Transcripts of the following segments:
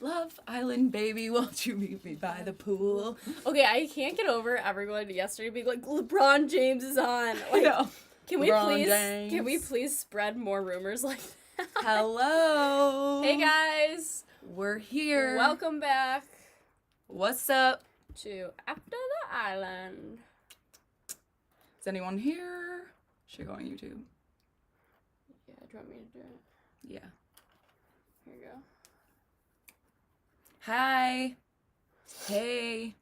Love Island, baby, won't you meet me by the pool? Okay, I can't get over everyone yesterday being like, LeBron James is on. Like, No. Can we please spread more rumors like that? Hello. Hey guys. We're here. Welcome back. What's up? To After the Island. Is anyone here? Should go on YouTube. Yeah, do you want me to do it? Yeah. Here you go. Hi. Hey.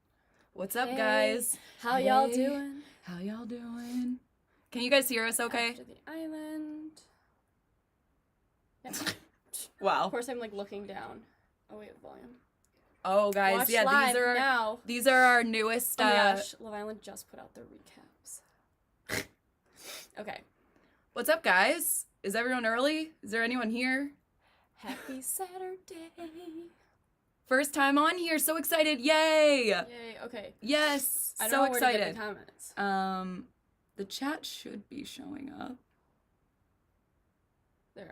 What's up, guys? How y'all doing? How y'all doing? Can you guys hear us okay? After the Island. Yeah. Wow. Of course, I'm like looking down. Oh, wait, volume. Oh, guys. Watch yeah, live these are our newest. Oh my gosh, Love Island just put out their recaps. Okay. What's up, guys? Is everyone early? Is there anyone here? Happy Saturday. First time on here. So excited. Yay. Yay. Okay. Yes. I don't so know where excited. to get the comments. The chat should be showing up.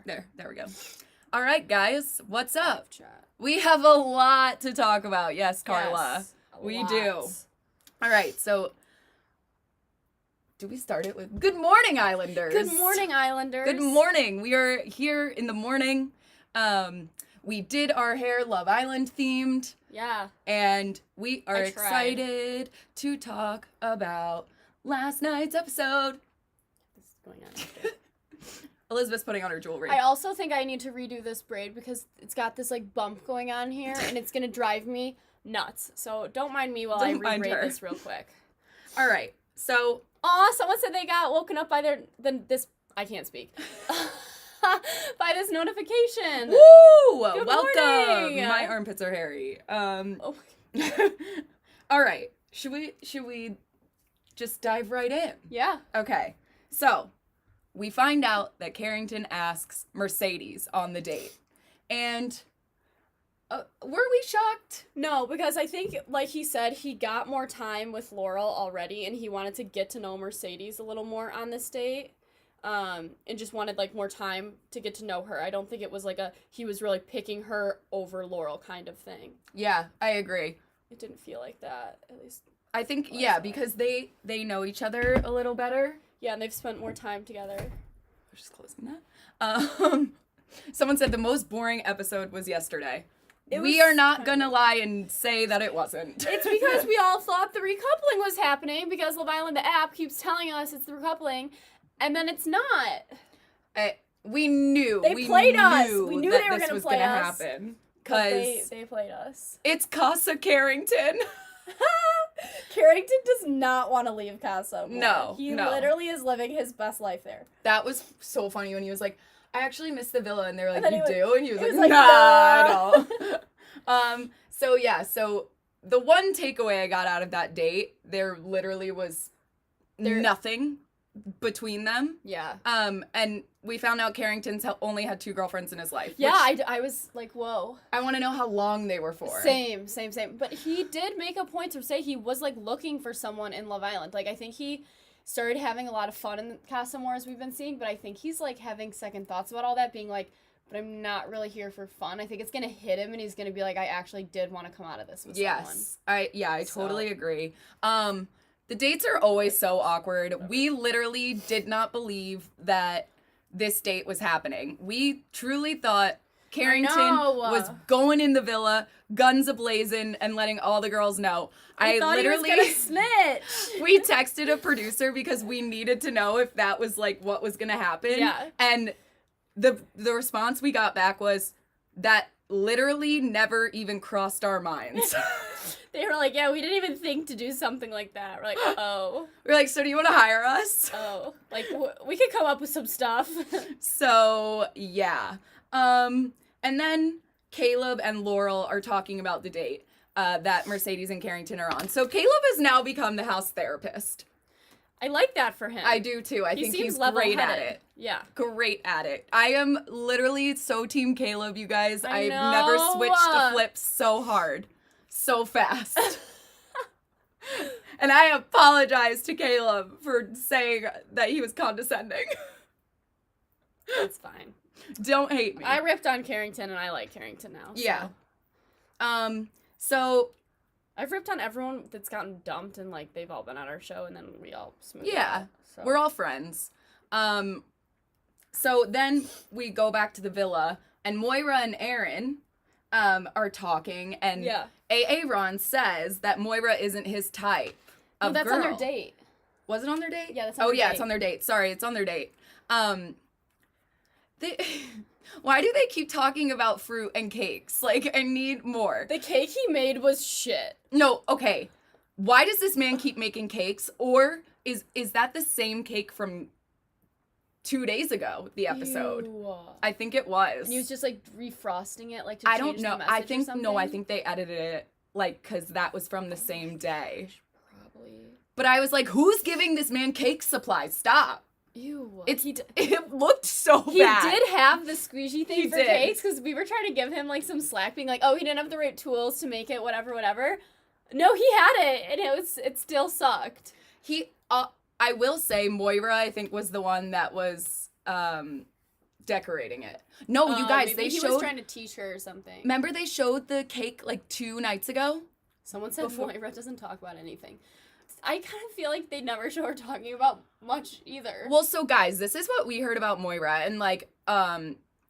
There we go. All right, guys. What's up? Chat. We have a lot to talk about. Yes, Carla. Yes, we do. All right. So do we start it with good morning, Islanders? Good morning, Islanders. Good morning. We are here in the morning. We did our hair Love Island themed. Yeah. And we are excited to talk about last night's episode. This is going on after. Elizabeth's putting on her jewelry. I also think I need to redo this braid because it's got this like bump going on here and it's going to drive me nuts. So don't mind me while I rebraid this real quick. All right. So. Aw, someone said they got woken up by I can't speak. By this notification. Woo! Good Welcome. morning. My armpits are hairy. Oh. All right. Should we just dive right in? Yeah. Okay. So, we find out that Carrington asks Mercedes on the date. And were we shocked? No, because I think, like he said, he got more time with Laurel already, and he wanted to get to know Mercedes a little more on this date. And just wanted, like, more time to get to know her. I don't think it was, like, he was really picking her over Laurel kind of thing. Yeah, I agree. It didn't feel like that, at least. I think, yeah, because they know each other a little better. Yeah, and they've spent more time together. We're just closing that. Someone said the most boring episode was yesterday. We are not gonna lie and say that it wasn't. It's because we all thought the recoupling was happening because Love Island, the app, keeps telling us it's the recoupling, and then it's not. We knew. They played us. We knew they were this gonna was play gonna us. happen. Because they played us. It's Casa Carrington. Carrington does not want to leave Casa Amor. No, He literally is living his best life there. That was so funny when he was like, I actually miss the villa, and they were like, you do? And he was like, nah, I don't. So the one takeaway I got out of that date, there literally was nothing between them. Yeah. And we found out Carrington's only had 2 girlfriends in his life. Yeah, I was like, whoa. I want to know how long they were for. Same. But he did make a point to say he was, like, looking for someone in Love Island. Like, I think he started having a lot of fun in Casa Amor as we've been seeing, but I think he's, like, having second thoughts about all that, being like, but I'm not really here for fun. I think it's going to hit him, and he's going to be like, I actually did want to come out of this with someone. I totally agree. The dates are always so awkward. We literally did not believe that this date was happening. We truly thought Carrington was going in the villa, guns a-blazing, and letting all the girls know. I thought literally he was gonna snitch. We texted a producer because we needed to know if that was, like, what was gonna happen. Yeah. And the response we got back was that literally never even crossed our minds. They were like, yeah, we didn't even think to do something like that. We're like, oh. We're like, so do you want to hire us? Oh. Like, we could come up with some stuff. So, yeah. And then Jaleb and Laurel are talking about the date that Mercedes and Carrington are on. So Jaleb has now become the house therapist. I like that for him. I do too. I think he's great at it. Yeah. Great at it. I am literally so team Jaleb, you guys. I've never switched to flips so hard. So fast. And I apologize to Jaleb for saying that he was condescending. That's fine. Don't hate me. I ripped on Carrington and I like Carrington now. Yeah. So. So I've ripped on everyone that's gotten dumped and, like, they've all been on our show and then we all smooth it yeah, out, so. we're all friends. So then we go back to the villa, and Moira and Aaron are talking, and Aaron says that Moira isn't his type of that's girl. on their date. Was it on their date? Yeah, that's on their date. It's on their date. Sorry, it's on their date. They, why do they keep talking about fruit and cakes? Like, I need more. The cake he made was shit. No, okay. Why does this man keep making cakes? Or is that the same cake from 2 days ago, the episode? Ew. I think it was. And he was just, like, refrosting it, like, to I change don't know. the message I think or something? no, I think they edited it, like, because that was from the same day. Probably. But I was like, who's giving this man cake supplies? Stop. Ew. It looked so bad. He did have the squeegee thing for did. cakes, because we were trying to give him, like, some slack, being like, oh, he didn't have the right tools to make it, whatever. No, he had it, and it still sucked. I will say Moira, I think, was the one that was decorating it. No, you guys, maybe he was trying to teach her or something. Remember they showed the cake like 2 nights ago? Someone said Moira doesn't talk about anything. I kind of feel like they never show her talking about much either. Well, so guys, this is what we heard about Moira, and like,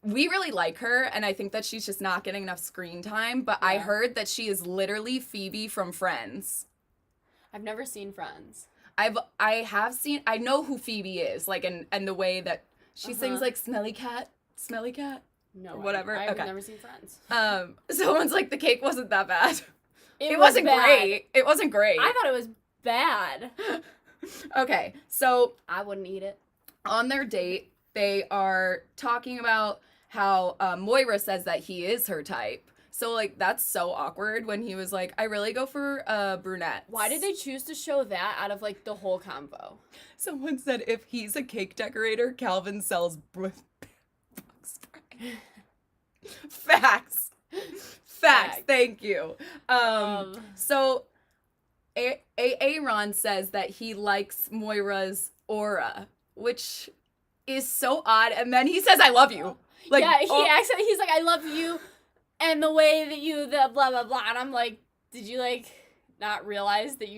we really like her, and I think that she's just not getting enough screen time, but I heard that she is literally Phoebe from Friends. I've never seen Friends. I know who Phoebe is, like, and the way that she sings, like, Smelly Cat. No, or whatever. I've okay. never seen Friends. Someone's like, the cake wasn't that bad. It wasn't bad. great. It wasn't great. I thought it was bad. Okay, so I wouldn't eat it. On their date, they are talking about how Moira says that he is her type. So, like, that's so awkward when he was like, I really go for brunettes. Why did they choose to show that out of, like, the whole combo? Someone said if he's a cake decorator, Calvin sells bug spray. Facts. Thank you. So, Aaron says that he likes Moira's aura, which is so odd. And then he says, I love you. Like, yeah, he's like, I love you. And the way that the blah, blah, blah. And I'm like, did you, like, not realize that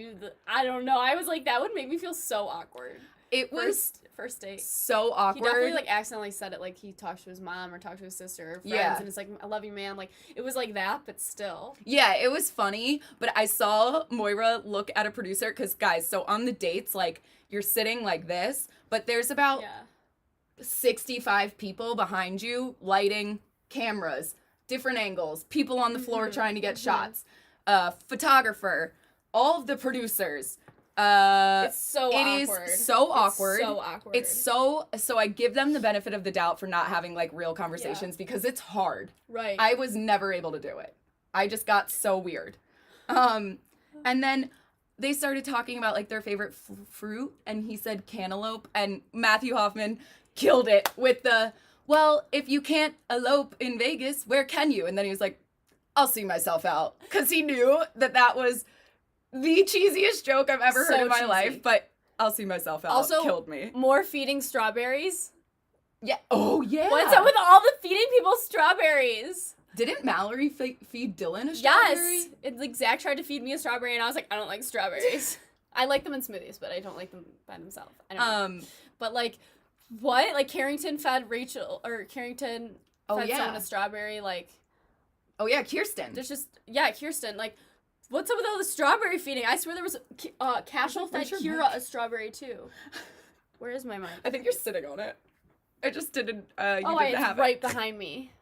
I don't know. I was like, that would make me feel so awkward. It was first date. So awkward. He definitely, like, accidentally said it, like, he talked to his mom or talked to his sister or friends. And it's like, I love you, man. Like, it was like that, but still. Yeah, it was funny. But I saw Moira look at a producer. Because, guys, so on the dates, like, you're sitting like this. But there's about 65 people behind you, lighting, cameras, different angles, people on the floor trying to get shots, photographer, all of the producers. It's so awkward. It is so awkward. It's so awkward. It's so I give them the benefit of the doubt for not having like real conversations because it's hard. Right. I was never able to do it. I just got so weird. And then they started talking about like their favorite fruit, and he said cantaloupe, and Matthew Hoffman killed it with the, well, if you can't elope in Vegas, where can you? And then he was like, I'll see myself out. Because he knew that was the cheesiest joke I've ever heard in my life, but I'll see myself out. Also, killed me. More feeding strawberries. Yeah. Oh, yeah. What's up with all the feeding people strawberries? Didn't Mallory feed Dylan a strawberry? Yes. It's like Zach tried to feed me a strawberry, and I was like, I don't like strawberries. I like them in smoothies, but I don't like them by themselves. I don't know. But like, what? Like Carrington fed someone a strawberry, like. Oh yeah, Kirsten. There's just, Kirsten, like, what's up with all the strawberry feeding? I swear there was, Cashel fed Kira a strawberry too. Where is my mic? I think you're sitting on it. I just didn't, didn't have it's right behind me.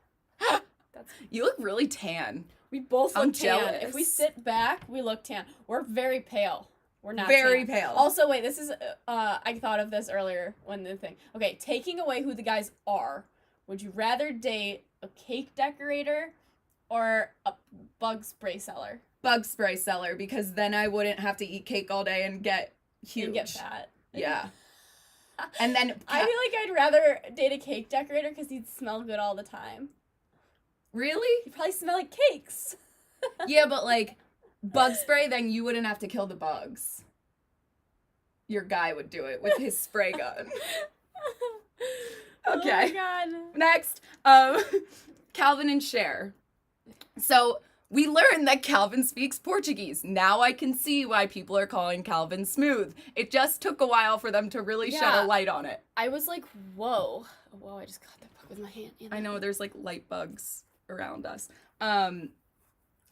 You look really tan. We both look tan. Jealous. If we sit back, we look tan. We're very pale. We're not very tan. pale. Also, wait, this is, I thought of this earlier when the thing. Okay, taking away who the guys are, would you rather date a cake decorator or a bug spray seller? Bug spray seller, because then I wouldn't have to eat cake all day and get huge. And get fat. Yeah. And then I feel like I'd rather date a cake decorator because he'd smell good all the time. Really? He'd probably smell like cakes. Yeah, but like bug spray, then you wouldn't have to kill the bugs. Your guy would do it with his spray gun. Okay. Oh my god. Next, Calvin and Cher. So We learned that Calvin speaks Portuguese. Now I can see why people are calling Calvin smooth. It just took a while for them to really shed a light on it. I was like, whoa. Whoa, I just got the book with my hand. I know, there's like light bugs around us.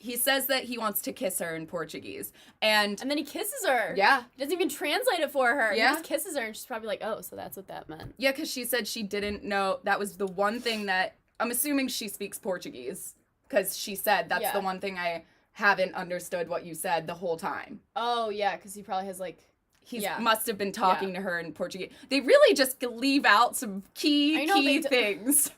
He says that he wants to kiss her in Portuguese. And then he kisses her. Yeah. He doesn't even translate it for her. Yeah. He just kisses her, and she's probably like, oh, so that's what that meant. Yeah, because she said she didn't know. That was the one thing that, I'm assuming she speaks Portuguese. Because she said, that's the one thing I haven't understood what you said the whole time. Oh, yeah, because he probably has like... He must have been talking to her in Portuguese. They really just leave out some key things.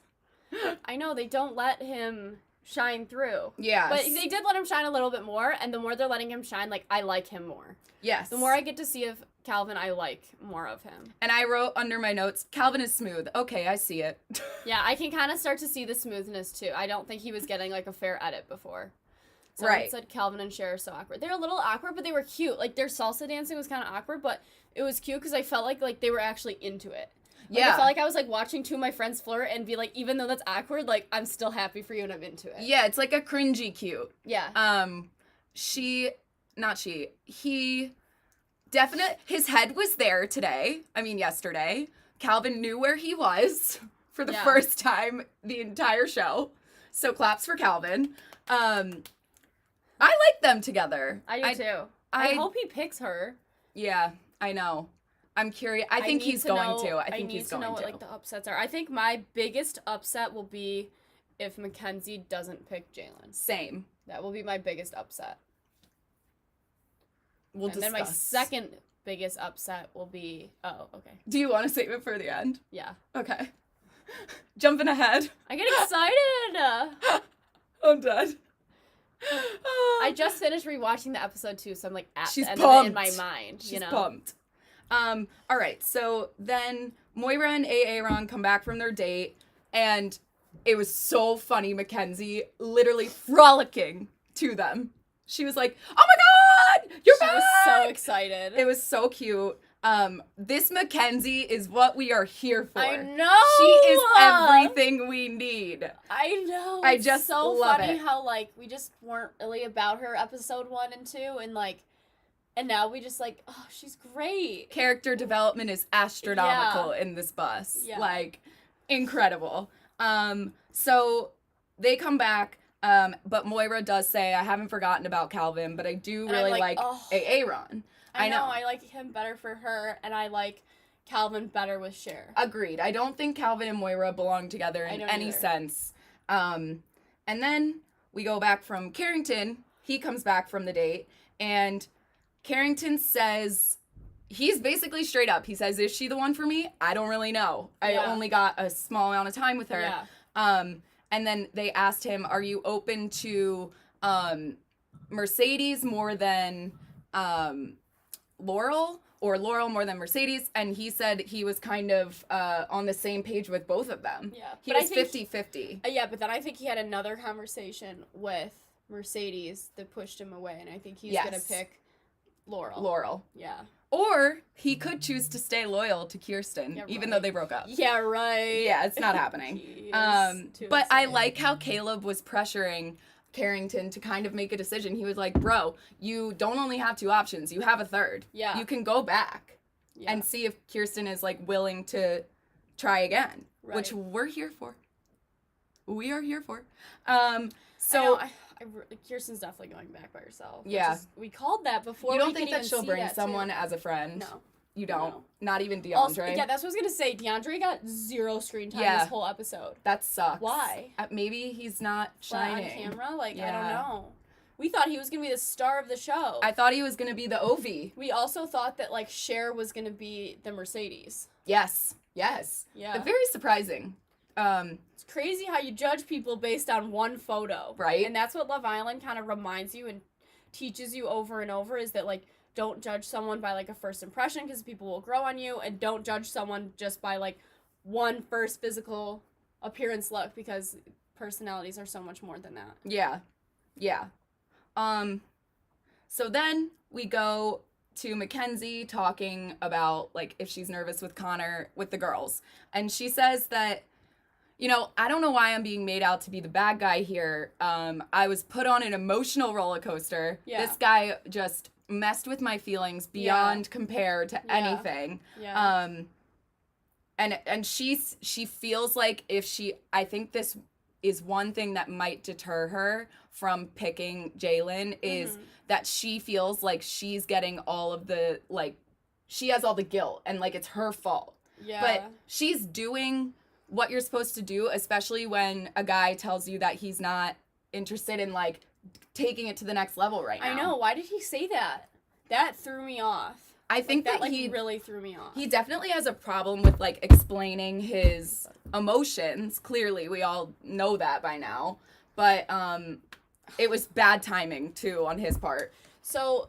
I know, they don't let him shine through. Yeah. But they did let him shine a little bit more, and the more they're letting him shine, like, I like him more. Yes. The more I get to see of Calvin, I like more of him. And I wrote under my notes, Calvin is smooth. Okay, I see it. Yeah, I can kind of start to see the smoothness, too. I don't think he was getting, like, a fair edit before. Someone said Calvin and Cher are so awkward. They're a little awkward, but they were cute. Like, their salsa dancing was kind of awkward, but it was cute because I felt like they were actually into it. Like, I felt like I was, like, watching two of my friends flirt and be like, even though that's awkward, like, I'm still happy for you and I'm into it. Yeah, it's like a cringy cute. Yeah. He his head was there today. I mean, yesterday. Calvin knew where he was for the first time the entire show. So claps for Calvin. I like them together. I do too. I hope he picks her. Yeah, I know. I'm curious. I think he's going to. I think he's going to. I need to know what like the upsets are. I think my biggest upset will be if Mackenzie doesn't pick Jalen. Same. That will be my biggest upset. We'll discuss. Then my second biggest upset will be... Oh, okay. Do you want to save it for the end? Yeah. Okay. Jumping ahead. I get excited! I'm dead. I just finished rewatching the episode too, so I'm like at She's the end pumped. of it in my mind. She's pumped. All right, so then Moira and Aaron come back from their date, and it was so funny. Mackenzie literally frolicking to them. She was like, "Oh my God, you're back!" She was so excited. It was so cute. This Mackenzie is what we are here for. I know. She is everything we need. I know. I just so love funny it. how like we just weren't really about her episode 1 and 2, and now we just like, oh, she's great. Character development is astronomical in this bus. Yeah. Like, incredible. So they come back, but Moira does say, I haven't forgotten about Calvin, but I do really like Aaron. I know. I like him better for her, and I like Calvin better with Cher. Agreed. I don't think Calvin and Moira belong together in any sense. And then we go back from Carrington. He comes back from the date, and Carrington says, he's basically straight up. He says, is she the one for me? I don't really know. I only got a small amount of time with her. Yeah. And then they asked him, are you open to Mercedes more than Laurel, or Laurel more than Mercedes? And he said he was kind of on the same page with both of them. Yeah. He was 50-50. Yeah, but then I think he had another conversation with Mercedes that pushed him away, and I think he's going to pick Laurel. Yeah. Or he could choose to stay loyal to Kirsten, even though they broke up. Yeah, right. Yeah, it's not happening. But I like how Caleb was pressuring Carrington to kind of make a decision. He was like, bro, you don't only have 2 options. You have a third. Yeah. You can go back and see if Kirsten is, like, willing to try again, which we're here for. We are here for. Kirsten's definitely going back by herself. Yeah. We called that before. You don't think that she'll bring someone as a friend? No. You don't? No. Not even DeAndre? Also, yeah, that's what I was going to say. DeAndre got 0 screen time this whole episode. That sucks. Why? Maybe he's not shining. On camera? Like, I don't know. We thought he was going to be the star of the show. I thought he was going to be the Ovi. We also thought that, like, Cher was going to be the Mercedes. Yes. Yeah. But very surprising. It's crazy how you judge people based on one photo. Right. And that's what Love Island kind of reminds you and teaches you over and over, is that, like, don't judge someone by, like, a first impression, because people will grow on you, and don't judge someone just by, like, one first physical appearance look, because personalities are so much more than that. Yeah. So then we go to Mackenzie talking about, like, if she's nervous with Connor, with the girls. And she says that, you know, I don't know why I'm being made out to be the bad guy here. I was put on an emotional roller coaster. Yeah. This guy just messed with my feelings beyond compare to anything. Yeah. And she feels like I think this is one thing that might deter her from picking Jalen is that she feels like she's getting all of the, like, she has all the guilt and, like, it's her fault. Yeah. But she's doing what you're supposed to do, especially when a guy tells you that he's not interested in, like, taking it to the next level right now. I know. Why did he say that? That threw me off. I think that he really threw me off. He definitely has a problem with, like, explaining his emotions. Clearly, we all know that by now. But it was bad timing, too, on his part. So,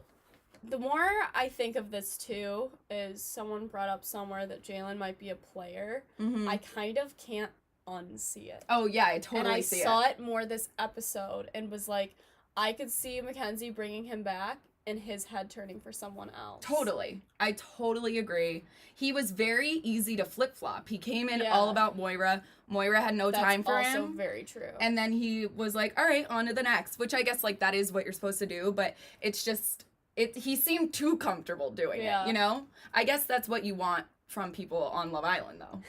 the more I think of this, too, is someone brought up somewhere that Jalen might be a player. Mm-hmm. I kind of can't unsee it. Oh, yeah, I totally see it. And I saw it more this episode and was like, I could see Mackenzie bringing him back and his head turning for someone else. Totally. I totally agree. He was very easy to flip-flop. He came in all about Moira. Moira had no time for him. That's also very true. And then he was like, all right, on to the next, which I guess, like, that is what you're supposed to do, but it's just, he seemed too comfortable doing it, you know? I guess that's what you want from people on Love Island, though.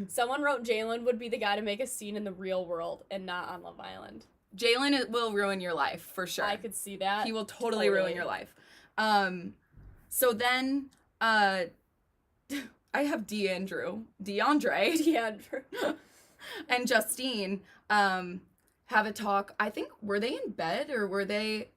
Someone wrote Jalen would be the guy to make a scene in the real world and not on Love Island. Jalen will ruin your life, for sure. I could see that. He will totally ruin your life. So then, I have DeAndre, and Justine, have a talk. I think, were they in bed, or were they...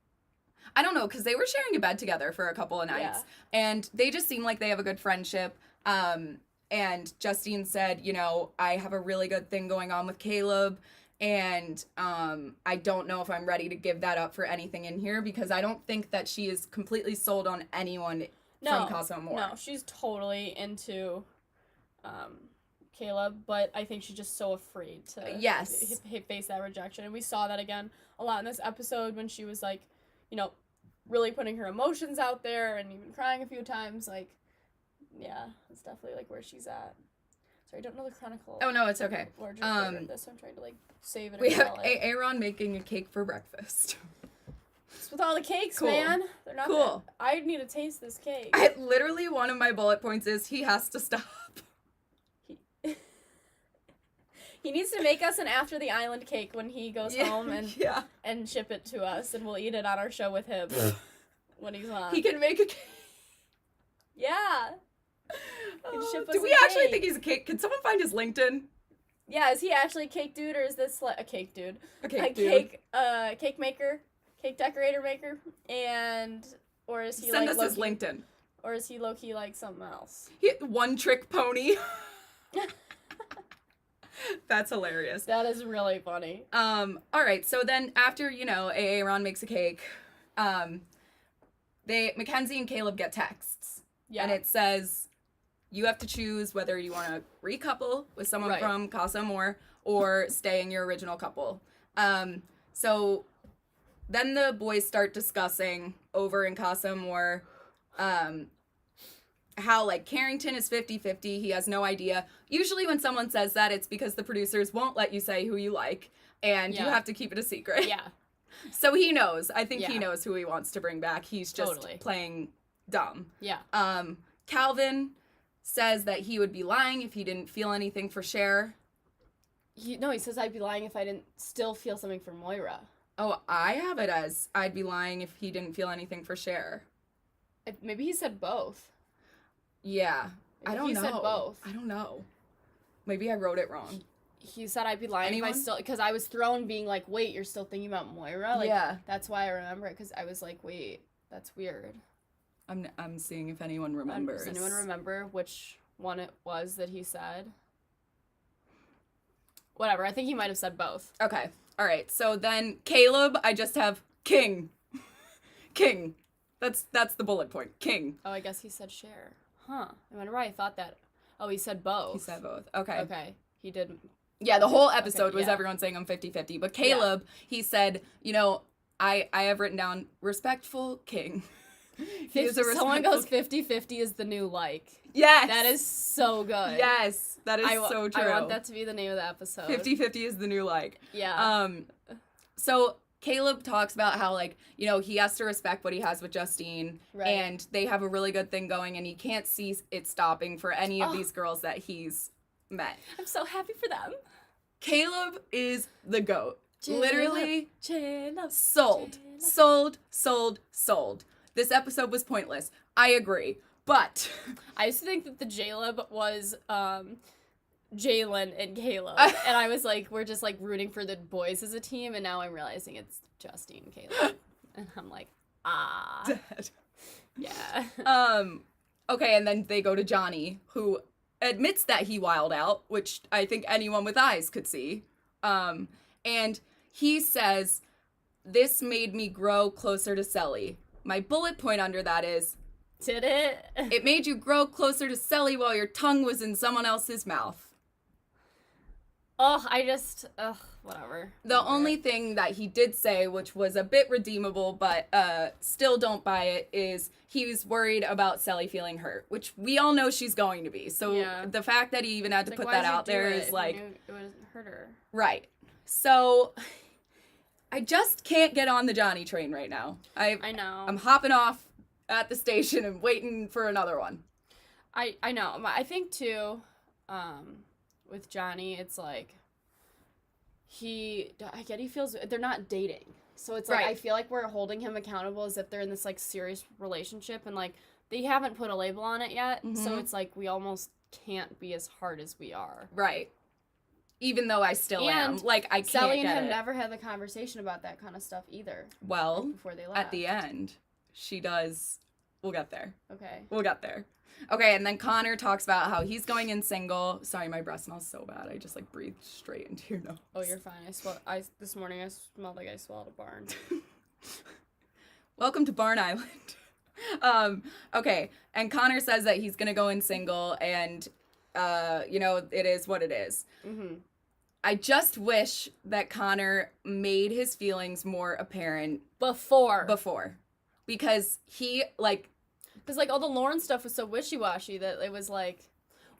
I don't know, because they were sharing a bed together for a couple of nights. Yeah. And they just seem like they have a good friendship. And Justine said, you know, I have a really good thing going on with Caleb. And I don't know if I'm ready to give that up for anything in here, because I don't think that she is completely sold on anyone from Casa Amor. No, she's totally into Caleb, but I think she's just so afraid to face that rejection. And we saw that again a lot in this episode when she was like, you know, really putting her emotions out there and even crying a few times. Like, yeah, it's definitely like where she's at. Sorry, I don't know the chronicle. Oh, no, it's okay. Larger of this, so I'm trying to, like, save it. We have Aaron making a cake for breakfast. It's with all the cakes, man. They're not cool. I need to taste this cake. Literally, one of my bullet points is he has to stop. He needs to make us an After the Island cake when he goes home and ship it to us, and we'll eat it on our show with him when he's on. He can make a cake. Yeah. Do we actually think he's a cake? Can someone find his LinkedIn? Yeah, is he actually a cake dude, or is this a cake dude? A cake dude. Cake maker, cake decorator maker, or is he Send us his LinkedIn. Or is he low-key like something else? One trick pony. That's hilarious. That is really funny. All right, so then after, you know, Aaron makes a cake, Mackenzie and Caleb get texts. Yeah. And it says, you have to choose whether you want to recouple with someone from Casa Amor or stay in your original couple. So then the boys start discussing over in Casa Amor, how, like, Carrington is 50-50. He has no idea. Usually when someone says that, it's because the producers won't let you say who you like, and you have to keep it a secret. Yeah. So he knows. I think he knows who he wants to bring back. He's just playing dumb. Yeah. Calvin says that he would be lying if he didn't feel anything for Cher. He says I'd be lying if I didn't still feel something for Moira. Oh, I have it as I'd be lying if he didn't feel anything for Cher. Maybe he said both. Yeah. I don't know. He said both. I don't know. Maybe I wrote it wrong. He said I'd be lying if I still... Because I was thrown being like, wait, you're still thinking about Moira? Like, that's why I remember it, because I was like, wait, that's weird. I'm seeing if anyone remembers. Does anyone remember which one it was that he said? Whatever. I think he might have said both. Okay. All right. So then Caleb, I just have King. King. That's the bullet point. King. Oh, I guess he said Cher. Huh. I wonder why I thought that. Oh, he said both. He said both. Okay. Okay. He did. Yeah, the whole episode was everyone saying I'm 50-50. But Caleb, he said, you know, I have written down respectful King. Someone goes 50-50 is the new like. Yes. That is so good. Yes. That is so true. I want that to be the name of the episode. 50-50 is the new like. Yeah. So Caleb talks about how, like, you know, he has to respect what he has with Justine, Right. and they have a really good thing going, and he can't see it stopping for any of these girls that he's met. I'm so happy for them. Caleb is the GOAT. Jaleb, Literally Jaleb, sold. Jaleb. Sold. This episode was pointless. I agree. But I used to think that the Jaleb was Jalen and Caleb. And I was like, we're just like rooting for the boys as a team, and now I'm realizing it's Justine and Caleb. And I'm like, dead. Yeah. Okay, and then they go to Johnny, who admits that he wild out, which I think anyone with eyes could see. And he says, "This made me grow closer to Cely." My bullet point under that is, Did it? it made you grow closer to Cely while your tongue was in someone else's mouth. Whatever. The only thing that he did say, which was a bit redeemable, but still don't buy it, is he was worried about Cely feeling hurt, which we all know she's going to be. So the fact that he even had to put that out there is like, it would hurt her. Right. So I just can't get on the Johnny train right now. I know. I'm hopping off at the station and waiting for another one. I know. I think too, with Johnny, it's like he feels they're not dating. So it's like, Right. I feel like we're holding him accountable as if they're in this like serious relationship, and like they haven't put a label on it yet. So it's like we almost can't be as hard as we are. Right. Even though I still am. Like, I can't Sally and get him it. never had the conversation about that kind of stuff either. Well, Before they left. at the end, she does. We'll get there. Okay. We'll get there. Okay, and then Connor talks about how he's going in single. Sorry, my breath smells so bad. I just, like, breathed straight into your nose. Oh, you're fine. This morning I smelled like I swallowed a barn. Welcome to Barn Island. Okay, and Connor says that he's gonna go in single, and, you know, it is what it is. Mm-hmm. I just wish that Connor made his feelings more apparent Before. Because he, like... Because, like, all the Lauren stuff was so wishy-washy that it was, like...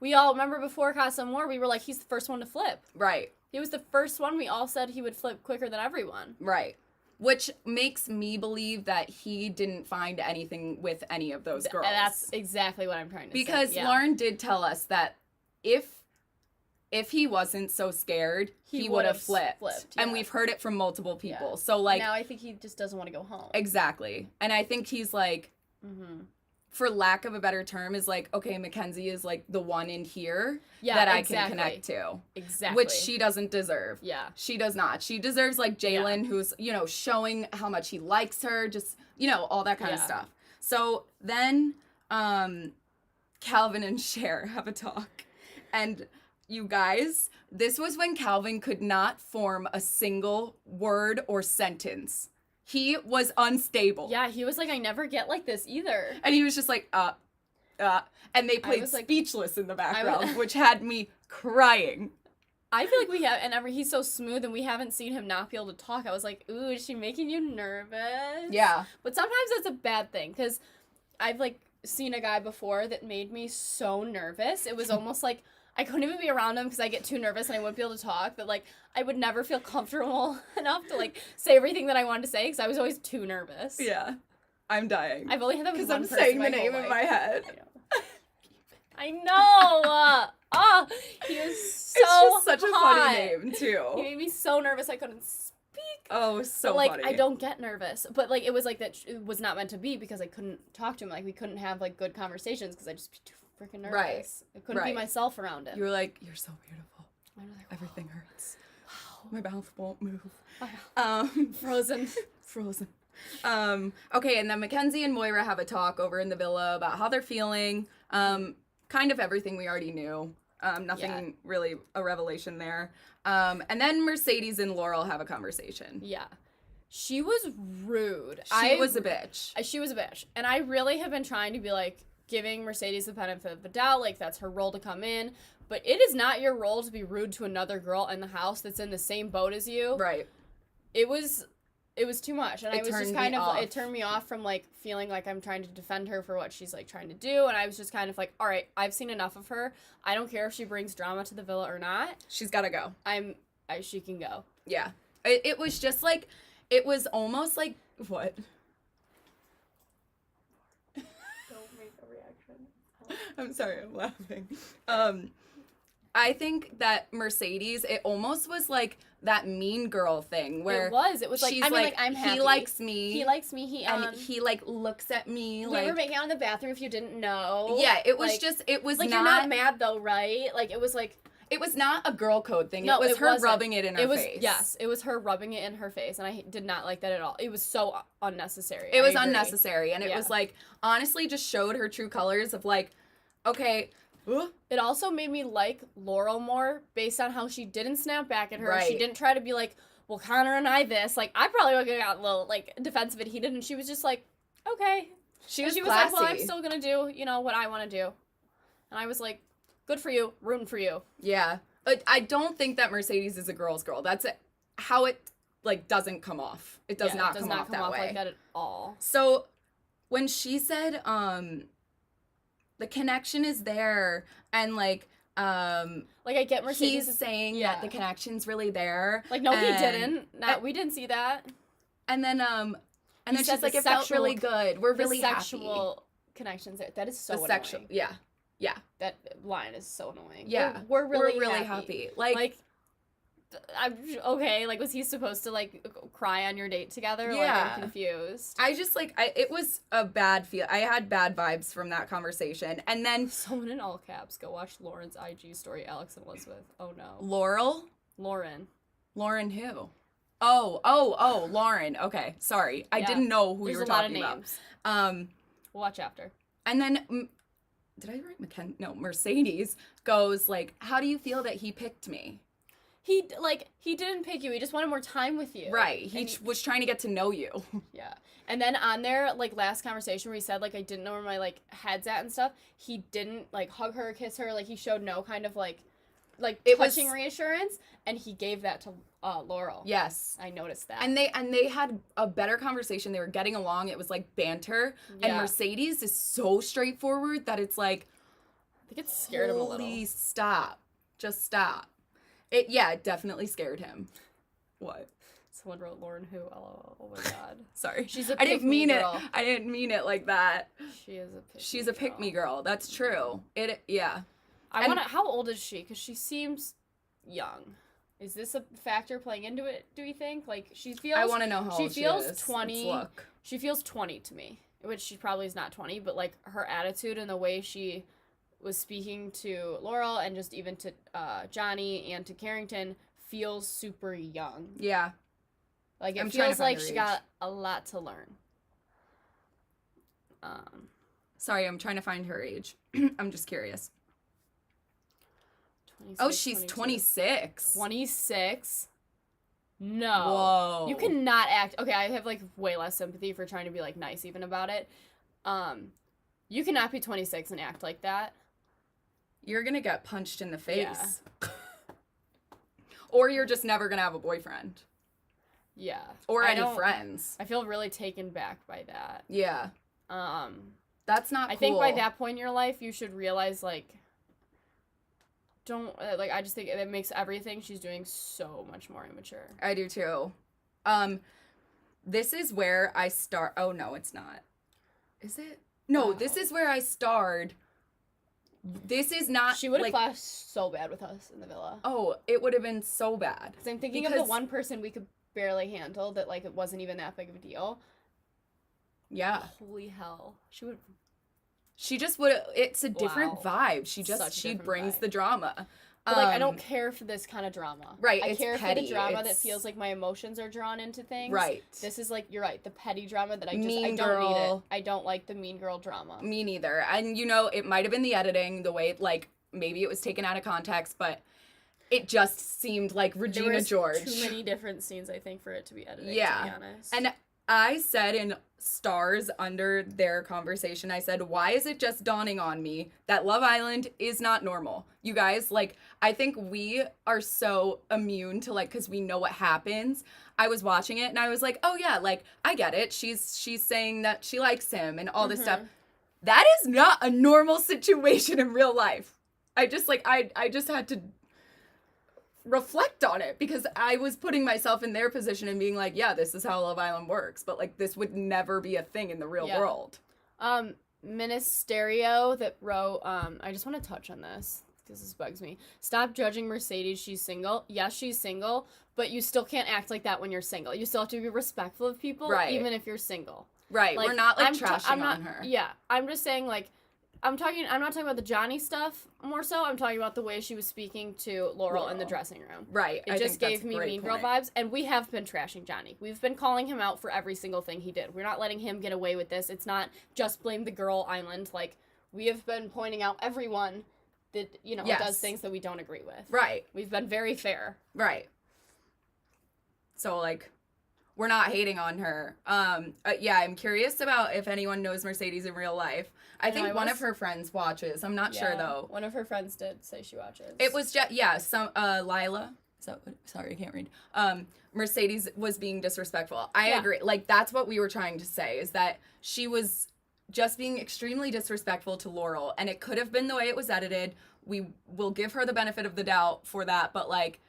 We all remember before Casa Amor, we were like, he's the first one to flip. Right. He was the first one. We all said he would flip quicker than everyone. Right. Which makes me believe that he didn't find anything with any of those girls. That's exactly what I'm trying to say. Because Lauren did tell us that if he wasn't so scared, he would have flipped. And we've heard it from multiple people. Yeah. So, like... Now I think he just doesn't want to go home. Exactly. And I think he's, like... Mm-hmm. For lack of a better term, is like, okay, Mackenzie is like the one in here I can connect to. Exactly. Which she doesn't deserve. Yeah. She does not. She deserves like Jalen, who's, you know, showing how much he likes her, just, you know, all that kind of stuff. So then Calvin and Cher have a talk. And you guys, this was when Calvin could not form a single word or sentence. He was unstable. Yeah, he was like, I never get like this either. And he was just like, and they played Speechless in the background, which had me crying. I feel like we have, and he's so smooth, and we haven't seen him not be able to talk. I was like, ooh, is she making you nervous? Yeah. But sometimes that's a bad thing, because I've, like, seen a guy before that made me so nervous. It was almost like I couldn't even be around him because I get too nervous and I wouldn't be able to talk. That, like, I would never feel comfortable enough to, like, say everything that I wanted to say because I was always too nervous. Yeah. I'm dying. I've only had that with one person because I'm saying the my name whole in life. my head. I know. He was so It's just such a hot. funny name, too. He made me so nervous I couldn't speak. Oh, so but, like, funny. I don't get nervous. But, like, it was, like, that it was not meant to be because I couldn't talk to him. Like, we couldn't have, like, good conversations because I'd just be too freaking nervous. Right. I couldn't be myself around him. You were like, you're so beautiful. I was like, everything hurts. My mouth won't move. Frozen. Frozen. Okay, and then Mackenzie and Moira have a talk over in the villa about how they're feeling. Kind of everything we already knew. Nothing really a revelation there. And then Mercedes and Laurel have a conversation. Yeah. She was rude. She was a bitch. She was a bitch. And I really have been trying to be, like, giving Mercedes the benefit of the doubt. Like, that's her role to come in. But it is not your role to be rude to another girl in the house that's in the same boat as you. Right. It was it was too much, and I was just it turned me off from like feeling like I'm trying to defend her for what she's like trying to do, and I was just kind of like, all right, I've seen enough of her. I don't care if she brings drama to the villa or not. She's gotta go. She can go. Yeah, it was just like, it was almost like what? Don't make a reaction. I'm sorry, I'm laughing. I think that Mercedes, it almost was like that mean girl thing where it was like, she's I mean, like I'm happy. He likes me. And he like looks at me. We were making out in the bathroom if you didn't know. Yeah, it was like, just, it was like, not. You're not mad though, right? Like it was like. It was not a girl code thing. No, it was her wasn't. rubbing it in her face. Yes, it was her rubbing it in her face, and I did not like that at all. It was so unnecessary. It was unnecessary, and it was like, honestly just showed her true colors of like, okay. It also made me like Laurel more based on how she didn't snap back at her. Right. She didn't try to be like, well, Connor and I this. Like, I probably would have gotten a little, like, defensive and heated, and she was just like, okay. She was like, well, I'm still going to do, what I want to do. And I was like, good for you, rooting for you. Yeah. I don't think that Mercedes is a girl's girl. That's how it, like, doesn't come off. It does not come off that way. like that at all. So, when she said, the connection is there, and, like, I get Mercedes. He's saying that the connection's really there. Like, no, he didn't. We didn't see that. And then she's like, it felt really good. We're really happy. The sexual connections there. That is so annoying. Yeah. Yeah. That line is so annoying. Yeah. We're really happy. Like, I'm okay. Like, was he supposed to like cry on your date together? Yeah. Like, I'm confused. I just like it was a bad feel. I had bad vibes from that conversation, and then someone in all caps go watch Lauren's IG story. Alex and Elizabeth. Oh no. Lauren who? Oh, Lauren. Okay, sorry. I didn't know who you were talking about. We'll watch after. And then did I write Mackenzie? No, Mercedes goes like, "How do you feel that he picked me?" He didn't pick you. He just wanted more time with you. Right. He was trying to get to know you. Yeah. And then on their, like, last conversation where he said, like, I didn't know where my, like, head's at and stuff, he didn't, like, hug her, kiss her. Like, he showed no kind of, like touching reassurance, and he gave that to Laurel. Yes. I noticed that. And they had a better conversation. They were getting along. It was, like, banter. Yeah. And Mercedes is so straightforward that it's, like, I think it scared him a little. Holy stop. Just stop. It definitely scared him. What? Someone wrote Lauren who? Oh my god. Sorry. She's a pick me girl. I didn't mean it like that. She's a pick me girl. That's true. How old is she? Because she seems young. Is this a factor playing into it, do you think? Like, she feels... I want to know how old she is. 20. She feels 20 to me, which she probably is not 20, but, like, her attitude and the way she was speaking to Laurel and just even to Johnny and to Carrington feels super young. Yeah. Like, it feels like she got a lot to learn. Sorry, I'm trying to find her age. I'm just curious. 26, she's 22. 26. 26? No. Whoa. You cannot act... Okay, I have, like, way less sympathy for trying to be, like, nice even about it. You cannot be 26 and act like that. You're gonna get punched in the face. Yeah. Or you're just never gonna have a boyfriend. Yeah. Or any friends. I feel really taken back by that. Yeah. That's not cool. I think by that point in your life, you should realize, like, I just think it makes everything she's doing so much more immature. I do too. This is where I start. Oh, no, it's not. Is it? No, This is where I starred. This is not. She would have clashed so bad with us in the villa. Oh, it would have been so bad. Because I'm thinking of the one person we could barely handle that, like, it wasn't even that big of a deal. Yeah. Holy hell. She just would. It's a different vibe. She brings the drama. But, like, I don't care for this kind of drama. Right. I care for the drama that feels like my emotions are drawn into things. Right. This is, like, you're right, the petty drama that I don't need it. I don't like the mean girl drama. Me neither. And, it might have been the editing, the way, like, maybe it was taken out of context, but it just seemed like Regina George. Too many different scenes, I think, for it to be edited, to be honest. And I said in stars under their conversation, I said, why is it just dawning on me that Love Island is not normal? You guys, like, I think we are so immune to, like, because we know what happens. I was watching it and I was like, oh yeah, like, I get it. She's saying that she likes him and all this stuff. That is not a normal situation in real life. I just, like, I just had to reflect on it because I was putting myself in their position and being like, yeah, this is how Love Island works, but like this would never be a thing in the real world. Ministerio that wrote, I just want to touch on this because this bugs me. Stop judging Mercedes, she's single. Yes, she's single, but you still can't act like that when you're single. You still have to be respectful of people, even if you're single. Right, like, we're not like trashing on her. Yeah, I'm just saying like, I'm not talking about the Johnny stuff more so. I'm talking about the way she was speaking to Laurel in the dressing room. Right. It just gave me Mean Girl vibes. And we have been trashing Johnny. We've been calling him out for every single thing he did. We're not letting him get away with this. It's not just blame the girl island. Like, we have been pointing out everyone that, you know, does things that we don't agree with. Right. We've been very fair. Right. So, like, we're not hating on her. Yeah, I'm curious about if anyone knows Mercedes in real life. I think one of her friends watches. I'm not sure, though. One of her friends did say she watches. It was just, Lila. So, sorry, I can't read. Mercedes was being disrespectful. I agree. Like, that's what we were trying to say, is that she was just being extremely disrespectful to Laurel. And it could have been the way it was edited. We will give her the benefit of the doubt for that. But, like,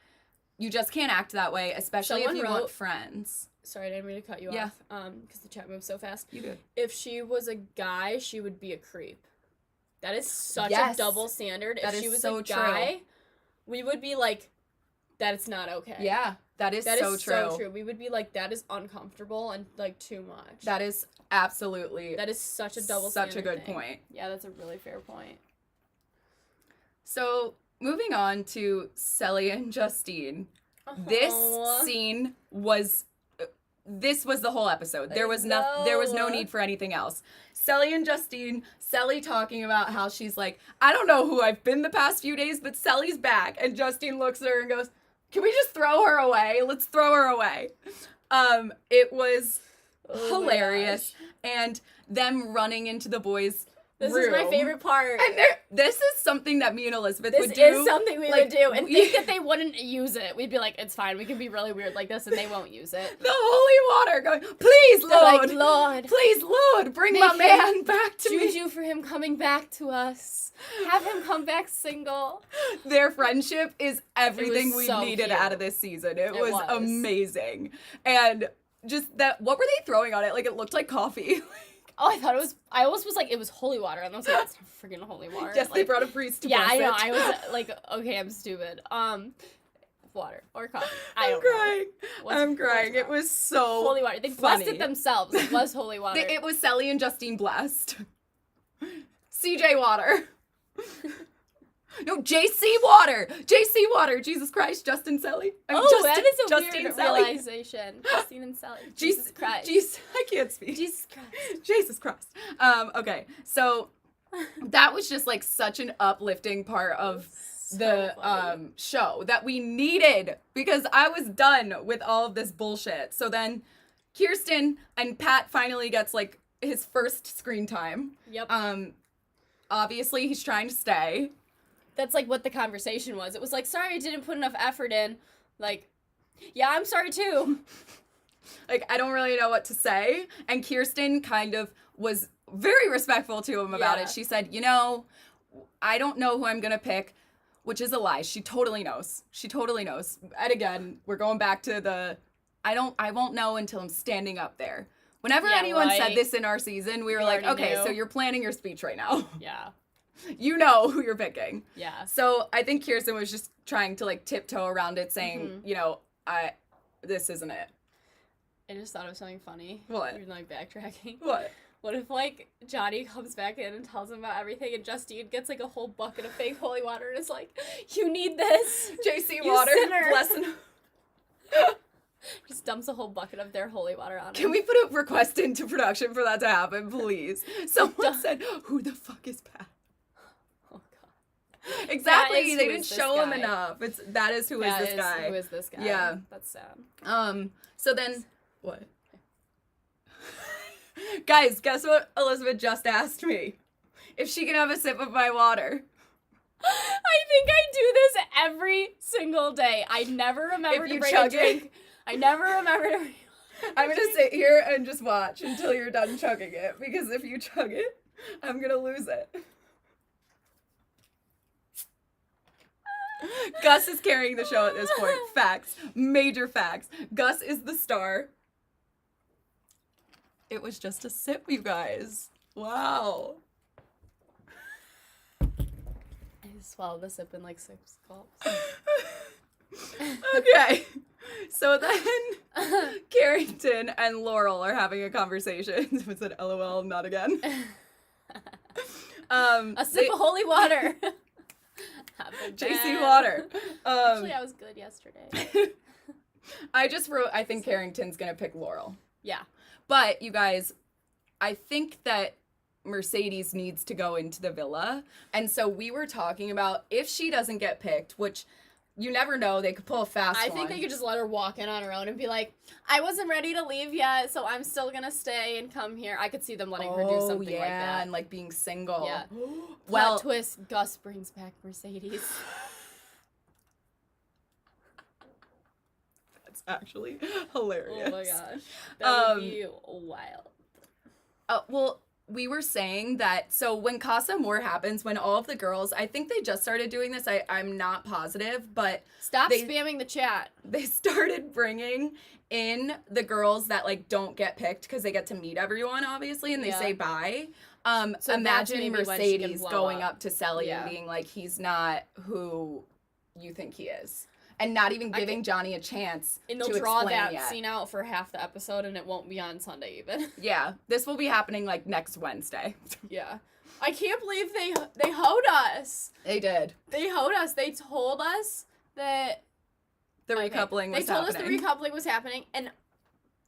you just can't act that way, especially if you want friends. Sorry, I didn't mean to cut you off. Because the chat moves so fast. You good. If she was a guy, she would be a creep. That is such a double standard. If she was a guy, we would be like, that is not okay. Yeah, that is so true. We would be like, that is uncomfortable and like too much. That is absolutely. That is such a double standard. Such a good point. Yeah, that's a really fair point. So moving on to Celia and Justine. This scene was. This was the whole episode. There was no need for anything else. Celia and Justine, Cely talking about how she's like, I don't know who I've been the past few days, but Cely's back. And Justine looks at her and goes, can we just throw her away? Let's throw her away. It was hilarious. And them running into the boys' This room. is my favorite part. And this is something that me and Elizabeth would do. This is something we would do. And think that they wouldn't use it. We'd be like, it's fine. We can be really weird like this and they won't use it. The holy water going, please, Lord. Like, Lord. Please, Lord, bring my man back to me. Juju for him coming back to us. Have him come back single. Their friendship is everything we needed out of this season. It was amazing. And just that, what were they throwing on it? Like, it looked like coffee. Oh, I almost was like, it was holy water. And I was like, it's not freaking holy water. Yes, like, they brought a priest to bless I know. it. I was like, okay, I'm stupid. Water or coffee. I'm crying. It was so holy water. They blessed it themselves. It was holy water. It was Cely and Justine blessed. CJ water. No, JC water. Jesus Christ, Justin Cely. That is a weird realization. Justine and Cely. Jesus Christ. I can't speak. Jesus Christ. Jesus Christ. Okay, so that was just like such an uplifting part of the show that we needed because I was done with all of this bullshit. So then Kirsten and Pat finally gets like his first screen time. Yep. Obviously he's trying to stay. That's like what the conversation was. It was like, sorry I didn't put enough effort in. Like, yeah, I'm sorry too. Like, I don't really know what to say. And Kirsten kind of was very respectful to him about it. She said, you know, I don't know who I'm going to pick, which is a lie. She totally knows. And again, we're going back to the, I won't know until I'm standing up there. Whenever anyone said this in our season, we were like, okay, so you're planning your speech right now. Yeah. You know who you're picking. Yeah. So I think Kirsten was just trying to like tiptoe around it saying, you know, this isn't it. I just thought of something funny. What? You're like backtracking. What? What if like Johnny comes back in and tells him about everything and Justine gets like a whole bucket of fake holy water and is like, you need this. JC you water. Sinner. Blessing. Just dumps a whole bucket of their holy water on him. Can we put a request into production for that to happen, please? Someone said, who the fuck is Pat? Exactly. They didn't show him enough. That is who is this guy. Who is this guy? Yeah. That's sad. So then what? Guys, guess what Elizabeth just asked me? If she can have a sip of my water. I think I do this every single day. I never remember If to you bring a chug drink. it. I never remember to. I'm going to sit here and just watch until you're done chugging it, because if you chug it, I'm going to lose it. Gus is carrying the show at this point. Facts. Major facts. Gus is the star. It was just a sip, you guys. Wow. I swallowed the sip in like 6 gulps. Okay. So then Carrington and Laurel are having a conversation. Was it LOL? Not again. A sip of holy water. JC water. Actually, I was good yesterday. I just wrote, I think Carrington's going to pick Laurel. Yeah. But, you guys, I think that Mercedes needs to go into the villa. And so we were talking about if she doesn't get picked, which you never know, they could pull a fast one. I think they could just let her walk in on her own and be like, I wasn't ready to leave yet, so I'm still going to stay and come here. I could see them letting her do something like that. And like being single. Yeah. Well, Plot twist, Gus brings back Mercedes. That's actually hilarious. Oh my gosh. That would be wild. Well, we were saying that, so when Casa Amor happens, when all of the girls, I think they just started doing this, I'm not positive, but Stop spamming the chat. they started bringing in the girls that, like, don't get picked because they get to meet everyone, obviously, and they say bye. So that's imagine maybe when she can Mercedes blow going up. up to Celia and being like, he's not who you think he is. And not even giving Johnny a chance And to they'll draw explain that yet. scene out for half the episode, and it won't be on Sunday even. Yeah, this will be happening, like, next Wednesday. Yeah. I can't believe they hoed us. They did. They hoed us. They told us that The recoupling was happening. They told us the recoupling was happening, and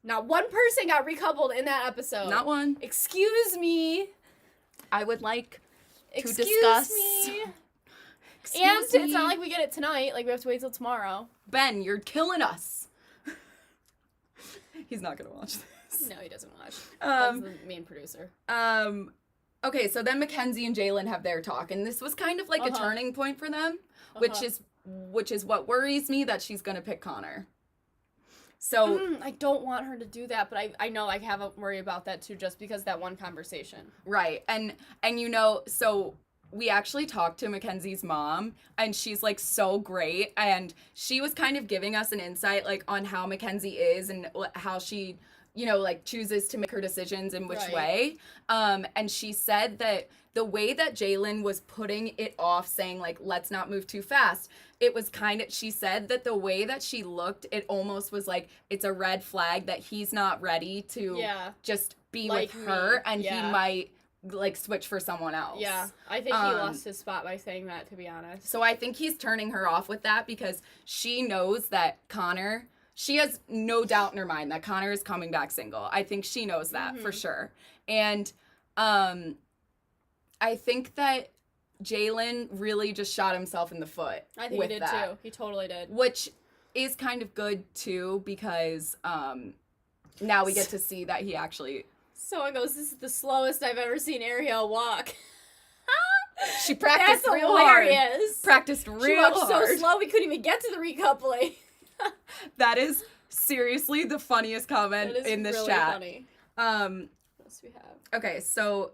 not one person got recoupled in that episode. Not one. Excuse me. I would like to Excuse discuss. me. Excuse And me. it's not like we get it tonight. Like, we have to wait till tomorrow. Ben, you're killing us. He's not gonna watch this. No, he doesn't watch. That's the main producer. Okay, so then Mackenzie and Jalen have their talk, and this was kind of like a turning point for them, which is what worries me, that she's gonna pick Connor. So I don't want her to do that, but I know I have a worry about that too, just because that one conversation. right, and you know, so we actually talked to Mackenzie's mom, and she's like so great, and she was kind of giving us an insight like on how Mackenzie is and how she, you know, like chooses to make her decisions in which way. And she said that the way that Jalen was putting it off, saying like, let's not move too fast, it was kind of, she said that the way that she looked, it almost was like it's a red flag that he's not ready to just be like with her, me. and he might like switch for someone else. Yeah, I think he lost his spot by saying that, to be honest. So I think he's turning her off with that, because she knows that Connor, she has no doubt in her mind that Connor is coming back single. I think she knows that for sure. And I think that Jalen really just shot himself in the foot. I think with he did that, too. He totally did. Which is kind of good too, because now we get to see that he actually... Someone goes, this is the slowest I've ever seen Ariel walk. She practiced That's real hilarious. hard. Practiced real She walked hard. so slow we couldn't even get to the recoupling. That is seriously the funniest comment in this really chat. Funny. What else do we have? Okay, so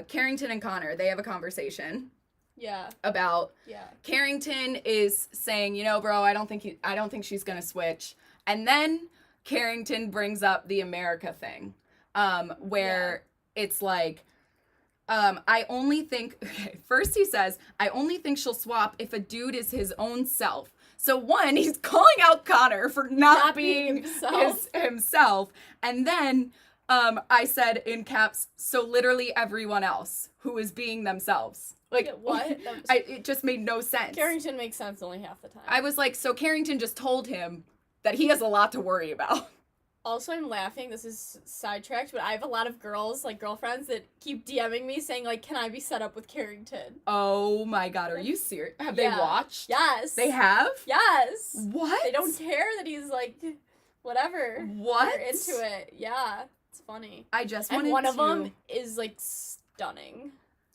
Carrington and Connor, they have a conversation. Yeah. About Carrington is saying, you know, bro, I don't think she's gonna switch. And then Carrington brings up the America thing. Where it's like, I only think, first he says, I only think she'll swap if a dude is his own self. So one, he's calling out Connor for not being himself. And then I said in caps, so literally everyone else who is being themselves. Like, what? It just made no sense. Carrington makes sense only half the time. I was like, so Carrington just told him that he has a lot to worry about. Also, I'm laughing. This is sidetracked, but I have a lot of girls, like girlfriends, that keep DMing me saying, like, can I be set up with Carrington? Oh my God, are you serious? Have they watched? Yes. They have? Yes. What? They don't care that he's, like, whatever. What? They're into it. Yeah. It's funny. I just and wanted one of to... them is, like, stunning.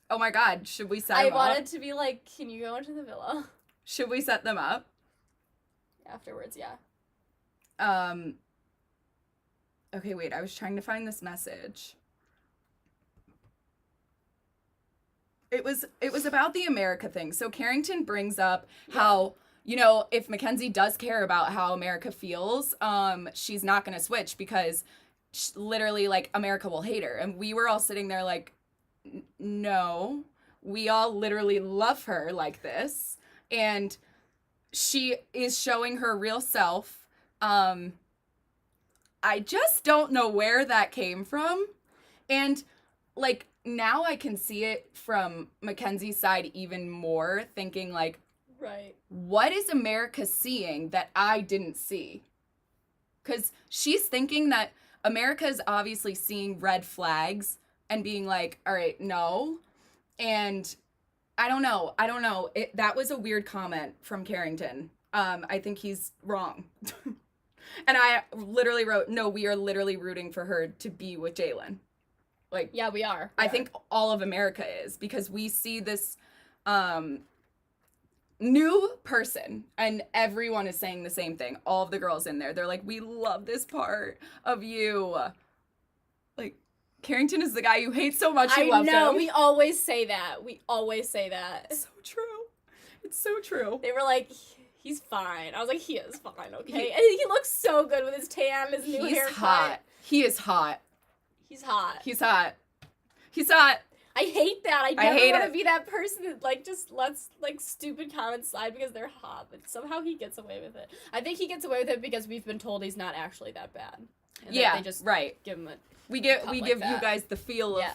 Oh my god, should we set I them up? wanted to be like, can you go into the villa? Should we set them up? Afterwards, yeah. Okay, wait, I was trying to find this message. It was about the America thing. So Carrington brings up how, you know, if Mackenzie does care about how America feels, she's not going to switch because literally, like, America will hate her. And we were all sitting there like, no, we all literally love her like this. And she is showing her real self. I just don't know where that came from. And, like, now I can see it from Mackenzie's side even more, thinking, like, right, what is America seeing that I didn't see? Because she's thinking that America is obviously seeing red flags and being like, all right, no. And I don't know. That was a weird comment from Carrington. I think he's wrong. And I literally wrote, no, we are literally rooting for her to be with Jalen. Like, yeah, we are. I think all of America is, because we see this new person and everyone is saying the same thing. All of the girls in there, they're like, we love this part of you. Like, Carrington is the guy you hate so much you love him. I know, we always say that. It's so true. It's so true. They were like, he's fine. I was like, he is fine, okay? And he looks so good with his tan, his new haircut. Hot. He is hot. He's hot. He's hot. He's hot. I hate that. I never want to be that person that, like, just lets, like, stupid comments slide because they're hot, but somehow he gets away with it. I think he gets away with it because we've been told he's not actually that bad. And yeah, they just give him a We give you guys the feel of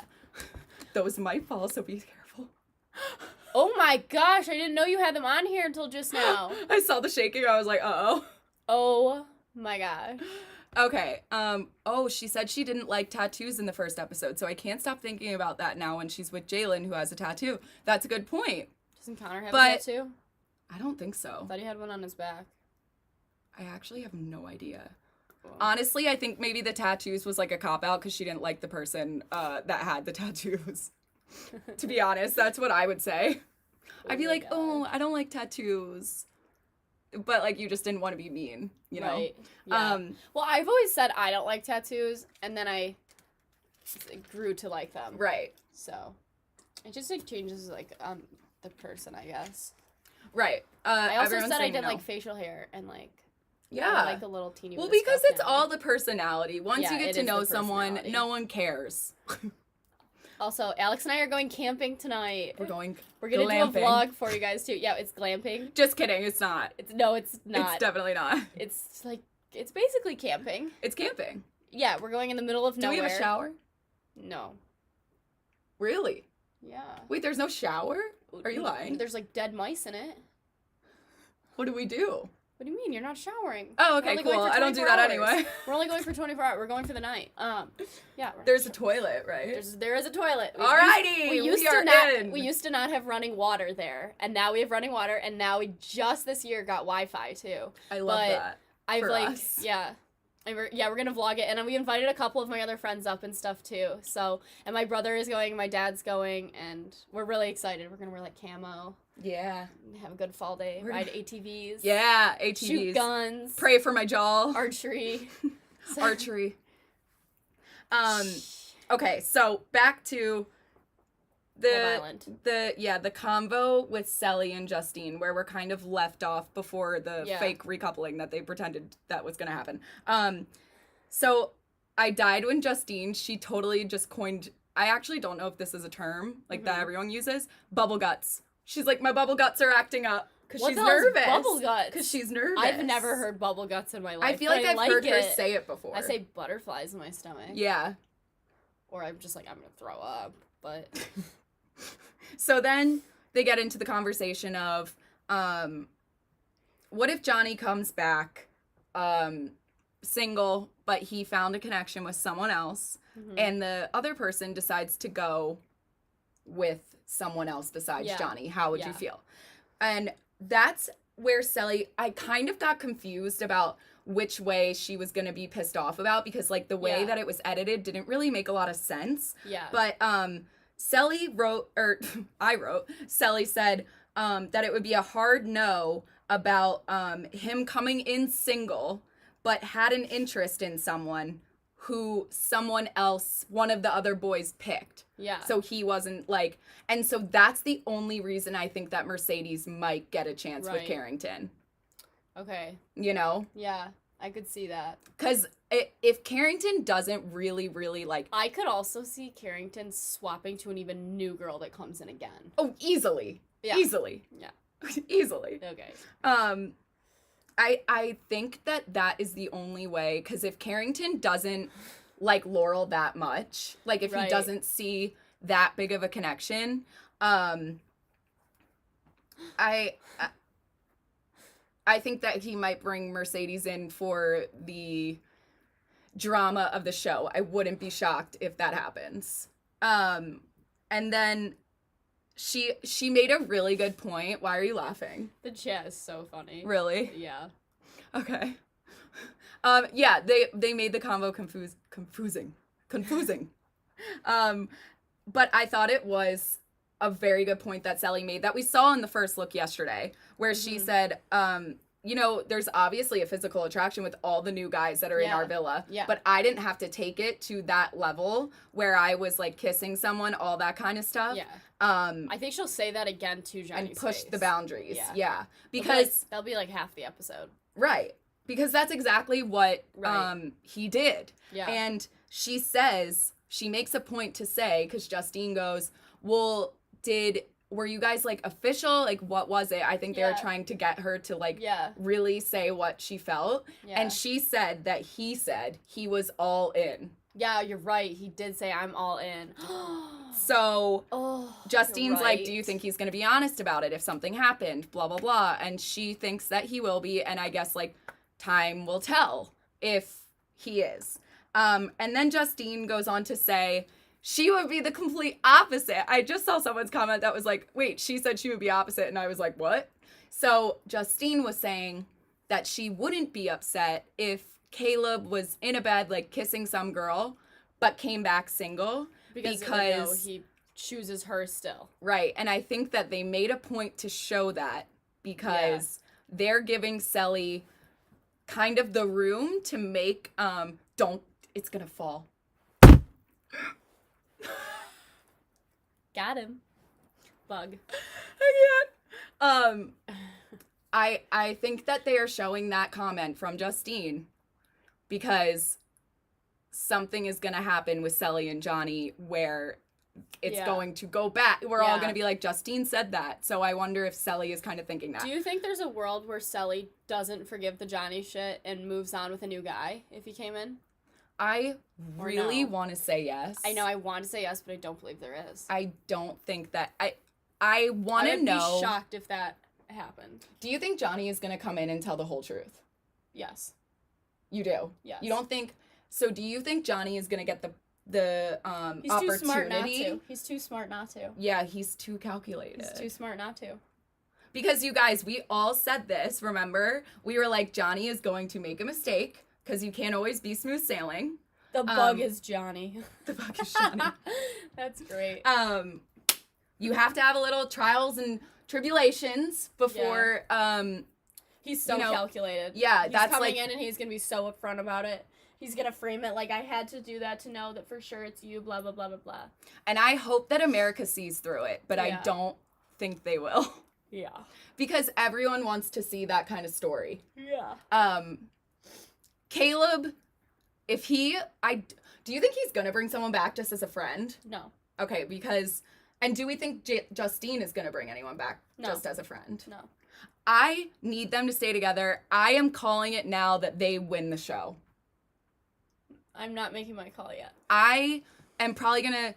those might fall, so be careful. Oh my gosh, I didn't know you had them on here until just now. I saw the shaking, I was like, uh-oh. Oh my gosh. Okay, she said she didn't like tattoos in the first episode, so I can't stop thinking about that now when she's with Jalen, who has a tattoo. That's a good point. Doesn't Connor have a tattoo? I don't think so. I thought he had one on his back. I actually have no idea. Honestly, I think maybe the tattoos was like a cop-out because she didn't like the person that had the tattoos. To be honest, that's what I would say. I'd be like, God. Oh, I don't like tattoos. But, like, you just didn't want to be mean, you know? Right. Yeah. Well, I've always said I don't like tattoos, and then I grew to like them. Right. So, it just, like, changes, like, the person, I guess. Right. I also said I didn't like facial hair, and, like, I like the little teeny Well, because it's all the personality. Once you get to know someone, no one cares. Also, Alex and I are going camping tonight. We're gonna glamping. do a vlog for you guys too. Yeah, it's glamping. Just kidding, it's not. It's not. It's definitely not. It's like, it's basically camping. It's camping. Yeah, we're going in the middle of nowhere. Do we have a shower? No. Really? Yeah. Wait, there's no shower? Are you lying? There's like dead mice in it. What do we do? What do you mean? You're not showering. Oh, okay, cool. I don't do that anyway. We're only going for 24 hours. We're going for the night. Yeah. There's a toilet, right? There is a toilet. Alrighty, we used to not have running water there, and now we have running water, and now we just this year got Wi-Fi too. I love that. We're gonna vlog it, and we invited a couple of my other friends up and stuff too. So, and my brother is going, my dad's going, and we're really excited. We're gonna wear like camo. Yeah. Have a good fall day. Ride ATVs. Yeah, ATVs. Shoot guns. Pray for my jaw. Archery. Archery. Okay, so back to the convo with Cely and Justine, where we're kind of left off before the fake recoupling that they pretended that was gonna happen. So I died when Justine, she totally just coined, I actually don't know if this is a term like that everyone uses, bubble guts. She's like, my bubble guts are acting up. Because she's nervous. Bubble guts? Because she's nervous. I've never heard bubble guts in my life. I feel like I've heard her say it before. I say butterflies in my stomach. Yeah. Or I'm just like, I'm going to throw up. But. So then they get into the conversation of, what if Johnny comes back single, but he found a connection with someone else, and the other person decides to go with someone else besides Johnny? How would you feel? And that's where Cely, I kind of got confused about which way she was going to be pissed off about, because like the way Yeah. that it was edited didn't really make a lot of sense. Yeah. But Cely wrote, or I wrote, Cely said that it would be a hard no about him coming in single, but had an interest in someone who someone else, one of the other boys, picked. Yeah. So he wasn't like, and so that's the only reason I think that Mercedes might get a chance with Right. Carrington. Okay. You know? Yeah, I could see that. Because if Carrington doesn't really, really like... I could also see Carrington swapping to an even new girl that comes in again. Oh, easily. Yeah. Easily. Yeah. Easily. Okay. I think that is the only way, because if Carrington doesn't like Laurel that much, like if he Right. doesn't see that big of a connection, I think that he might bring Mercedes in for the drama of the show. I wouldn't be shocked if that happens. And then she made a really good point. Why are you laughing? The chat is so funny. Really? Yeah. Okay. Yeah, they made the combo confusing. But I thought it was a very good point that Cely made that we saw in the first look yesterday, where she said, you know, there's obviously a physical attraction with all the new guys that are in our villa, but I didn't have to take it to that level where I was like kissing someone, all that kind of stuff. Yeah. I think she'll say that again to Johnny's and push face. the boundaries. Yeah. Yeah. Because that'll be like half the episode. right. Because that's exactly what Right. he did. Yeah. And she says, she makes a point to say, because Justine goes, well, were you guys like official? Like, what was it? I think they were trying to get her to like really say what she felt. Yeah. And she said that he said he was all in. Yeah, you're right. He did say, I'm all in. So Justine's right. like, do you think he's going to be honest about it if something happened? Blah, blah, blah. And she thinks that he will be. And I guess like time will tell if he is. And then Justine goes on to say she would be the complete opposite. I just saw someone's comment that was like, wait, she said she would be opposite. And I was like, what? So Justine was saying that she wouldn't be upset if Caleb was in a bed, like kissing some girl, but came back single. Because he chooses her still. Right. And I think that they made a point to show that because they're giving Cely kind of the room to make, it's going to fall. Got him. Bug. I can't. I think that they are showing that comment from Justine because something is going to happen with Cely and Johnny where it's going to go back. We're all going to be like, Justine said that. So I wonder if Cely is kind of thinking that. Do you think there's a world where Cely doesn't forgive the Johnny shit and moves on with a new guy if he came in? I really want to say yes. I know I want to say yes, but I don't believe there is. I don't think that... I want to know... I would be shocked if that happened. Do you think Johnny is going to come in and tell the whole truth? Yes. You do? Yes. You don't think... So do you think Johnny is going to get the He's opportunity? too smart not to. He's too smart not to. Yeah, he's too calculated. He's too smart not to. Because you guys, we all said this, remember? We were like, Johnny is going to make a mistake because you can't always be smooth sailing. The bug is Johnny. The bug is Johnny. That's great. You have to have a little trials and tribulations before he's so calculated. Yeah, he's that's coming like, in and he's gonna be so upfront about it. He's gonna frame it like I had to do that to know that for sure it's you, blah blah blah blah blah. And I hope that America sees through it, but I don't think they will. Yeah. Because everyone wants to see that kind of story. Yeah. Caleb, do you think he's gonna bring someone back just as a friend? No. Okay, because, and do we think Justine is gonna bring anyone back just as a friend? No. I need them to stay together. I am calling it now that they win the show. I'm not making my call yet. I am probably gonna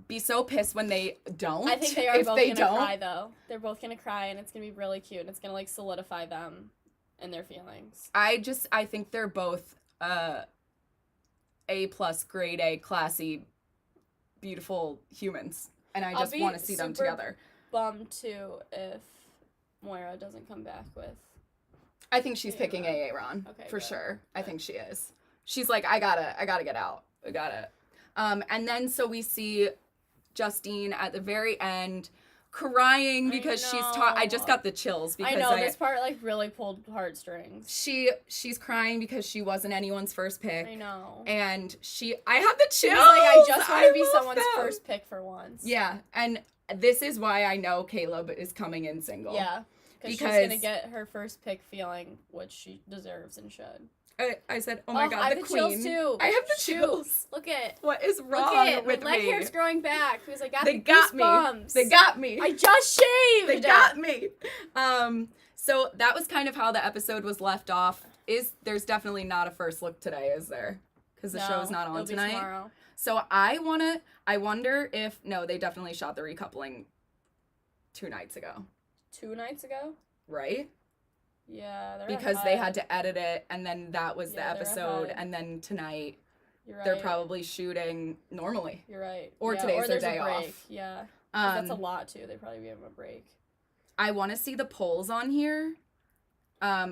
be so pissed when they don't. I think they are both gonna cry though. They're both gonna cry and it's gonna be really cute and it's gonna like solidify them and their feelings. I think they're both A+ grade A classy, beautiful humans. And I just want to see them together. Bummed too if Moira doesn't come back with I think she's picking Aaron Okay, for good. sure. I think she is. She's like, I gotta get out. I gotta. And then so we see Justine at the very end crying because I just got the chills because I know this part like really pulled heartstrings. She's crying because she wasn't anyone's first pick. I know. And I have the chills. She's like, I just want to be someone's first pick for once. Yeah, and this is why I know Caleb is coming in single. Yeah, because she's gonna get her first pick feeling, which she deserves and should. I said, oh my god, I have the the queen. chills too. I have the chills. Look at what is wrong with my leg me? hair's growing back because I got They got me. goosebumps. They got me. I just shaved. They got me. So that was kind of how the episode was left off. There's definitely not a first look today, is there? Because the show is not on tonight. Tomorrow. So I wonder if they definitely shot the recoupling 2 nights ago. 2 nights ago? Right? Yeah, because they had to edit it, and then that was the episode, and then tonight they're probably shooting normally. You're right. Or today's their day off. Yeah. That's a lot too. They probably give them a break. I want to see the polls on here.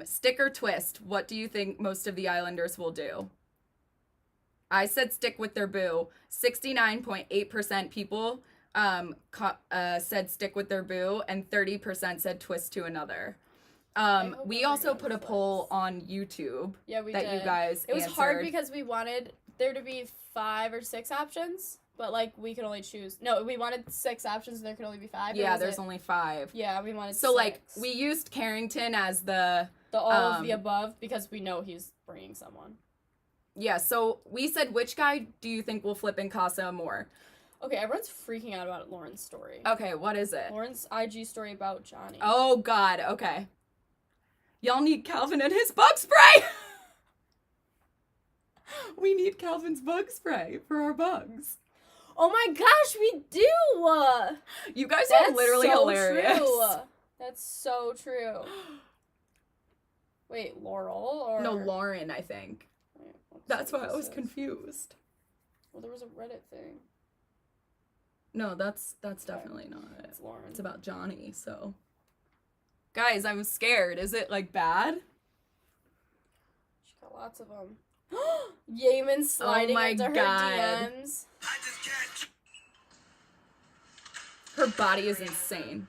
Stick or twist. What do you think most of the Islanders will do? I said stick with their boo. 69.8% people said stick with their boo, and 30% said twist to another. We also put a poll on YouTube. Yeah, we did. You guys It was answered. hard because we wanted there to be 5 or 6 options, but like we could only choose. No, we wanted 6 options and there could only be 5. Yeah, there's only 5. Yeah, we wanted so 6. like we used Carrington as the all of the above because we know he's bringing someone. Yeah, so we said which guy do you think will flip in Casa Amor? Okay, everyone's freaking out about Lauren's story. Okay, what is it? Lauren's IG story about Johnny. Oh god, okay. Y'all need Calvin and his bug spray! We need Calvin's bug spray for our bugs. Oh my gosh, we do! You guys are literally hilarious. True. That's so true. Wait, Laurel or... No, Lauren, I think. Wait, that's why I was confused. Well, there was a Reddit thing. No, that's definitely not it. It's Lauren. It's about Johnny, so... Guys, I'm scared. Is it, like, bad? She got lots of them. Yeeman sliding into her DMs. Her body is insane.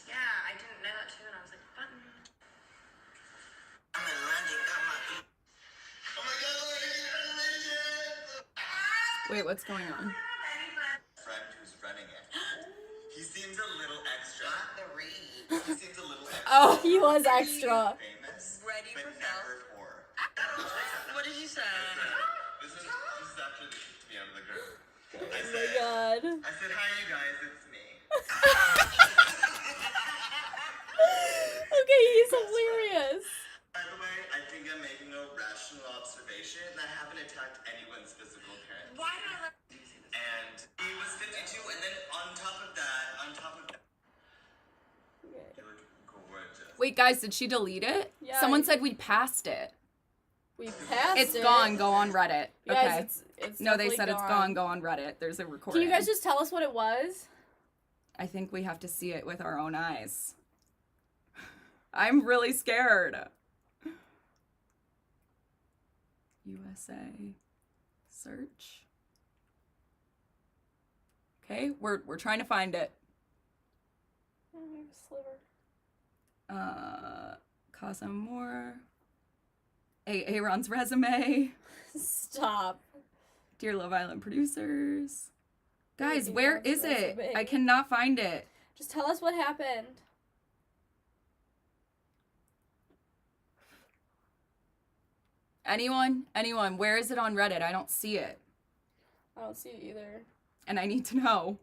Yeah, I didn't know that too, and I was like, button. Wait, what's going on? Friend who's running it. He seems a little extra. He seems a little extra. Oh, he was extra. Famous, Ready but for never poor. What did you say? This is after they kicked me out of the group. Oh my god. I said, hi you guys, it's me. Okay, he's hilarious. By the way, I think I'm making a rational observation. I haven't attacked anyone's physical appearance. Why did I let And he was 52, and then on top of that, Okay. he looked gorgeous. wait, guys, did she delete it? Yeah. Someone said we passed it. We passed It's it. gone. Go on Reddit. Guys, Okay. it's No, they definitely said it's gone. Go on Reddit. There's a recording. Can you guys just tell us what it was? I think we have to see it with our own eyes. I'm really scared. USA search. Okay, we're trying to find it. Oh, I have a sliver. Casa Amor. Aaron's resume. Stop. Dear Love Island producers. Guys, Aaron's where is it? resume. I cannot find it. Just tell us what happened. Anyone? Where is it on Reddit? I don't see it. I don't see it either. And I need to know.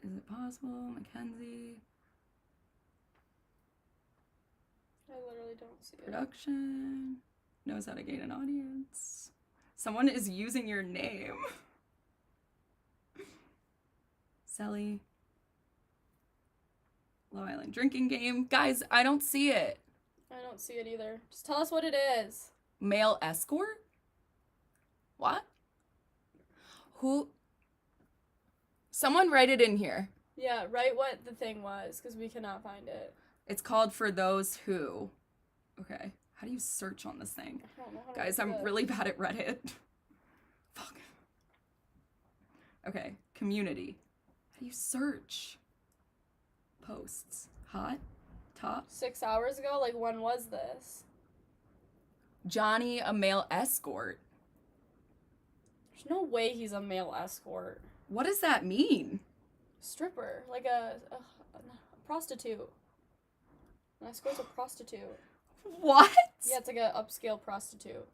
Is it possible? Mackenzie. I literally don't see it. Production. Knows how to gain an audience. Someone is using your name. Cely. Low Island drinking game. Guys, I don't see it. I don't see it either. Just tell us what it is. Male escort? What? Who? Someone write it in here. Yeah, write what the thing was, because we cannot find it. It's called For Those Who. Okay. How do you search on this thing? I don't know how to Guys, do I'm this. really bad at Reddit. Fuck. Okay. Community. How do you search? Posts. Hot? Top? 6 hours ago? Like, when was this? Johnny, a male escort. There's no way he's a male escort. What does that mean? Stripper. Like a prostitute. An escort's a prostitute. What? Yeah, it's like an upscale prostitute.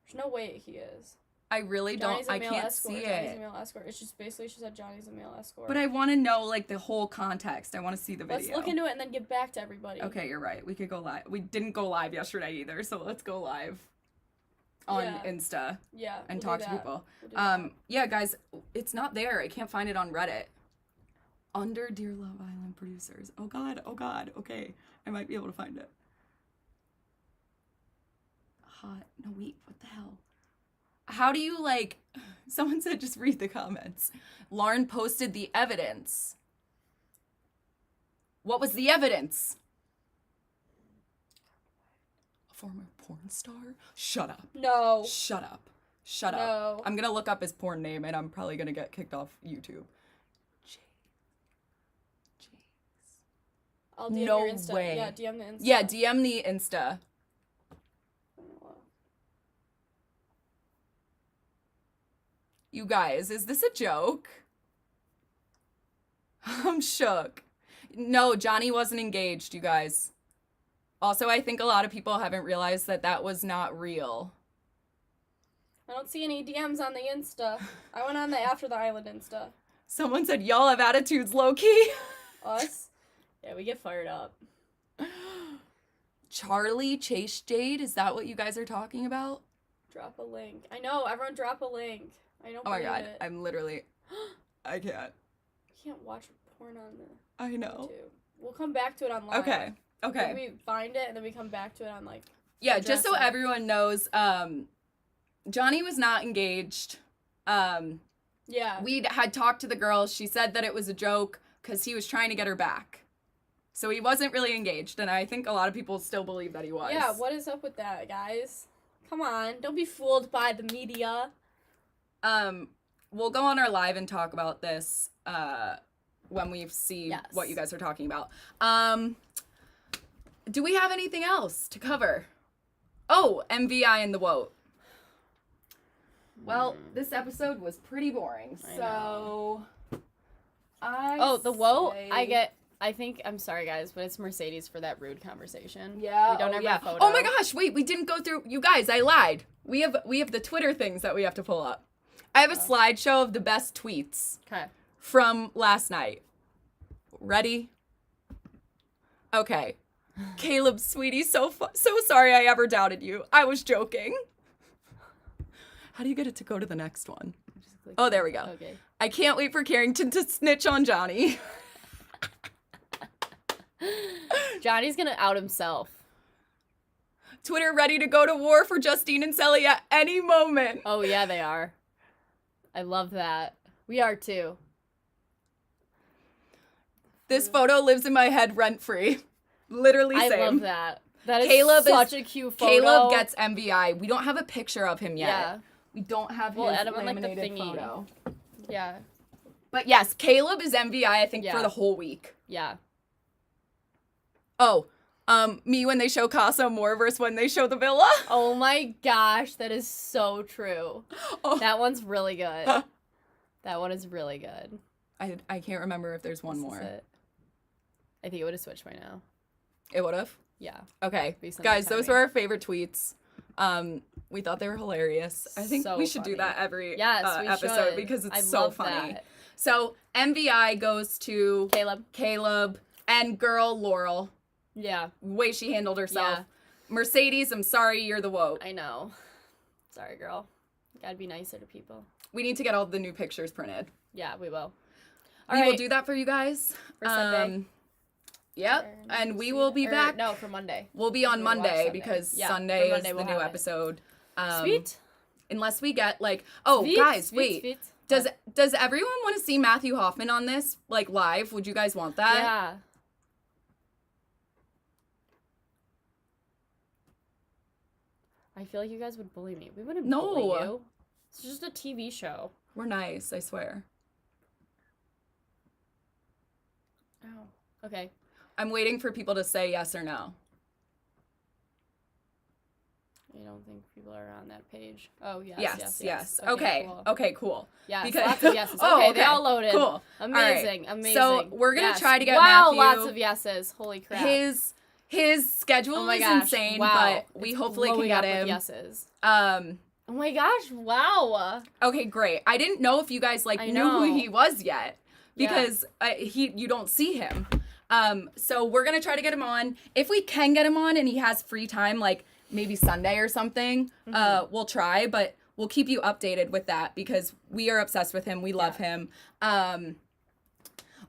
There's no way he is. I really Johnny's don't. a I male can't escort. see Johnny's a it. male escort. It's just basically she said Johnny's a male escort. But I want to know, like, the whole context. I want to see the video. Let's look into it and then get back to everybody. Okay, you're right. We could go live. We didn't go live yesterday either, so let's go live on Yeah. Insta Yeah. and we'll talk do to that. people. We'll do that. Yeah, guys, it's not there. I can't find it on Reddit. Under Dear Love Island producers. Oh God. Okay, I might be able to find it. Hot. No, wait. What the hell? How do you, like... Someone said just read the comments. Lauren posted the evidence. What was the evidence? A former porn star? Shut up. No. Shut up. Shut No. up. I'm gonna look up his porn name and I'm probably gonna get kicked off YouTube. I'll DM No your Insta. way. Yeah, DM the Insta. Yeah, DM the Insta. You guys, is this a joke? I'm shook. No, Johnny wasn't engaged, you guys. Also, I think a lot of people haven't realized that that was not real. I don't see any DMs on the Insta. I went on the After the Island Insta. Someone said, y'all have attitudes, low-key. Us? Yeah, we get fired up. Charlie Chase Jade, is that what you guys are talking about? Drop a link. I know, everyone drop a link. I don't Oh my believe God, it. I'm literally, I can't. I can't watch porn on the I know. YouTube. We'll come back to it online. Okay, okay. We find it and then we come back to it on like. Yeah, just so address it. everyone knows, Johnny was not engaged. Yeah. We had talked to the girl. She said that it was a joke because he was trying to get her back. So he wasn't really engaged, and I think a lot of people still believe that he was. Yeah, what is up with that, guys? Come on, don't be fooled by the media. We'll go on our live and talk about this when we see Yes. what you guys are talking about. Do we have anything else to cover? Oh, MVI and the Woat. Well, this episode was pretty boring, I so The woe, say- I think, I'm sorry guys, but it's Mercedes for that rude conversation. Yeah. We don't have a photo. Oh my gosh, wait, we didn't go through. You guys, I lied. We have the Twitter things that we have to pull up. I have a slideshow of the best tweets Okay. from last night. Ready? Okay. Caleb, sweetie, so sorry I ever doubted you. I was joking. How do you get it to go to the next one? Just click Oh, there we go. Okay. I can't wait for Carrington to snitch on Johnny. Johnny's gonna out himself. Twitter ready to go to war for Justine and Cely at any moment. Oh yeah, they are. I love that. We are too. This photo lives in my head rent-free. Literally I same. love that. That is Caleb such a cute photo. Caleb gets MVI. We don't have a picture of him yet. Yeah. We don't have We'll his add him on, like, the laminated thingy. photo. Yeah. But yes, Caleb is MVI, I think, Yeah. for the whole week. Yeah. Oh, me when they show Casa Amor versus when they show the villa. Oh my gosh, that is so true. Oh. That one's really good. That one is really good. I can't remember if there's one This more. is it. I think it would have switched by now. It would have? Yeah. Okay. Based on Guys, the those timing. were our favorite tweets. We thought they were hilarious. I think So we should do funny. that every Yes, we episode should. because it's I so love funny. that. So MVI goes to Caleb. and girl Laurel. Yeah. Way she handled herself. Yeah. Mercedes, I'm sorry you're the woke. I know. Sorry, girl. Gotta be nicer to people. We need to get all the new pictures printed. Yeah, we will. We will do that for you guys. For Sunday. Yep. And we will be back. No, for Monday. We'll be on We'll watch Monday Sunday. because Yeah, Sunday for Monday is the we'll new have it. episode. Sweet. Unless we get like, oh Sweet, guys, sweet, wait. sweet. Does everyone want to see Matthew Hoffman on this, like, live? Would you guys want that? Yeah. I feel like you guys would bully me. We wouldn't bully you. It's just a TV show. We're nice, I swear. Oh. Okay. I'm waiting for people to say yes or no. I don't think people are on that page. Oh, yes. Yes. Okay, Okay. cool. Okay, cool. Yes, Because- lots of yeses. Oh, Okay, okay. they all loaded. Cool. Amazing, All right. amazing. So we're gonna Yes. try to get wow, Matthew. lots of yeses. Holy crap. His schedule oh my is gosh. insane, wow. but we It's hopefully can blowing get up with him. yeses. Oh my gosh, wow. Okay, great. I didn't know if you guys I knew know. who he was yet because you don't see him. So we're gonna try to get him on. If we can get him on and he has free time, like maybe Sunday or something, we'll try. But we'll keep you updated with that because we are obsessed with him. We love him.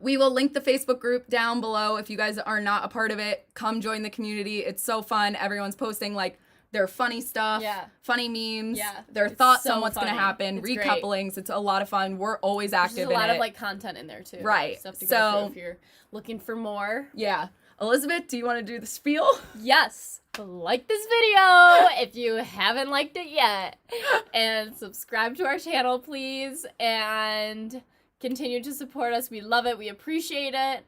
We will link the Facebook group down below. If you guys are not a part of it, come join the community. It's so fun. Everyone's posting like their funny stuff, funny memes, their thoughts so on what's funny. going to happen, It's recouplings. It's a lot of fun. We're always active in it. There's a lot of like content in there too. Right. Stuff to So- go through if you're looking for more. Yeah. Elizabeth, do you want to do the spiel? Yes. Like this video if you haven't liked it yet. And subscribe to our channel, please. And continue to support us. We love it. We appreciate it.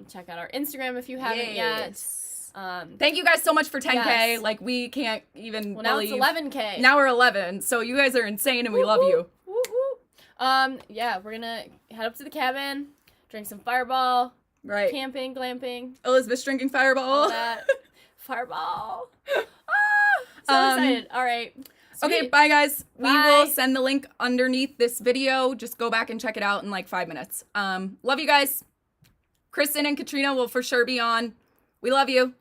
Check out our Instagram if you haven't yet. Thank you guys so much for 10K. Yes. Like, we can't even Well, now believe. it's 11K. Now we're 11. So you guys are insane and we love you. Woo-hoo. Yeah, we're gonna head up to the cabin, drink some Fireball, Right. camping, glamping, Elizabeth's drinking all Fireball. that. Fireball. So excited. All right. Okay, Sweet. bye guys. We Bye. will send the link underneath this video. Just go back and check it out in like 5 minutes. Love you guys. Kristen and Katrina will for sure be on. We love you.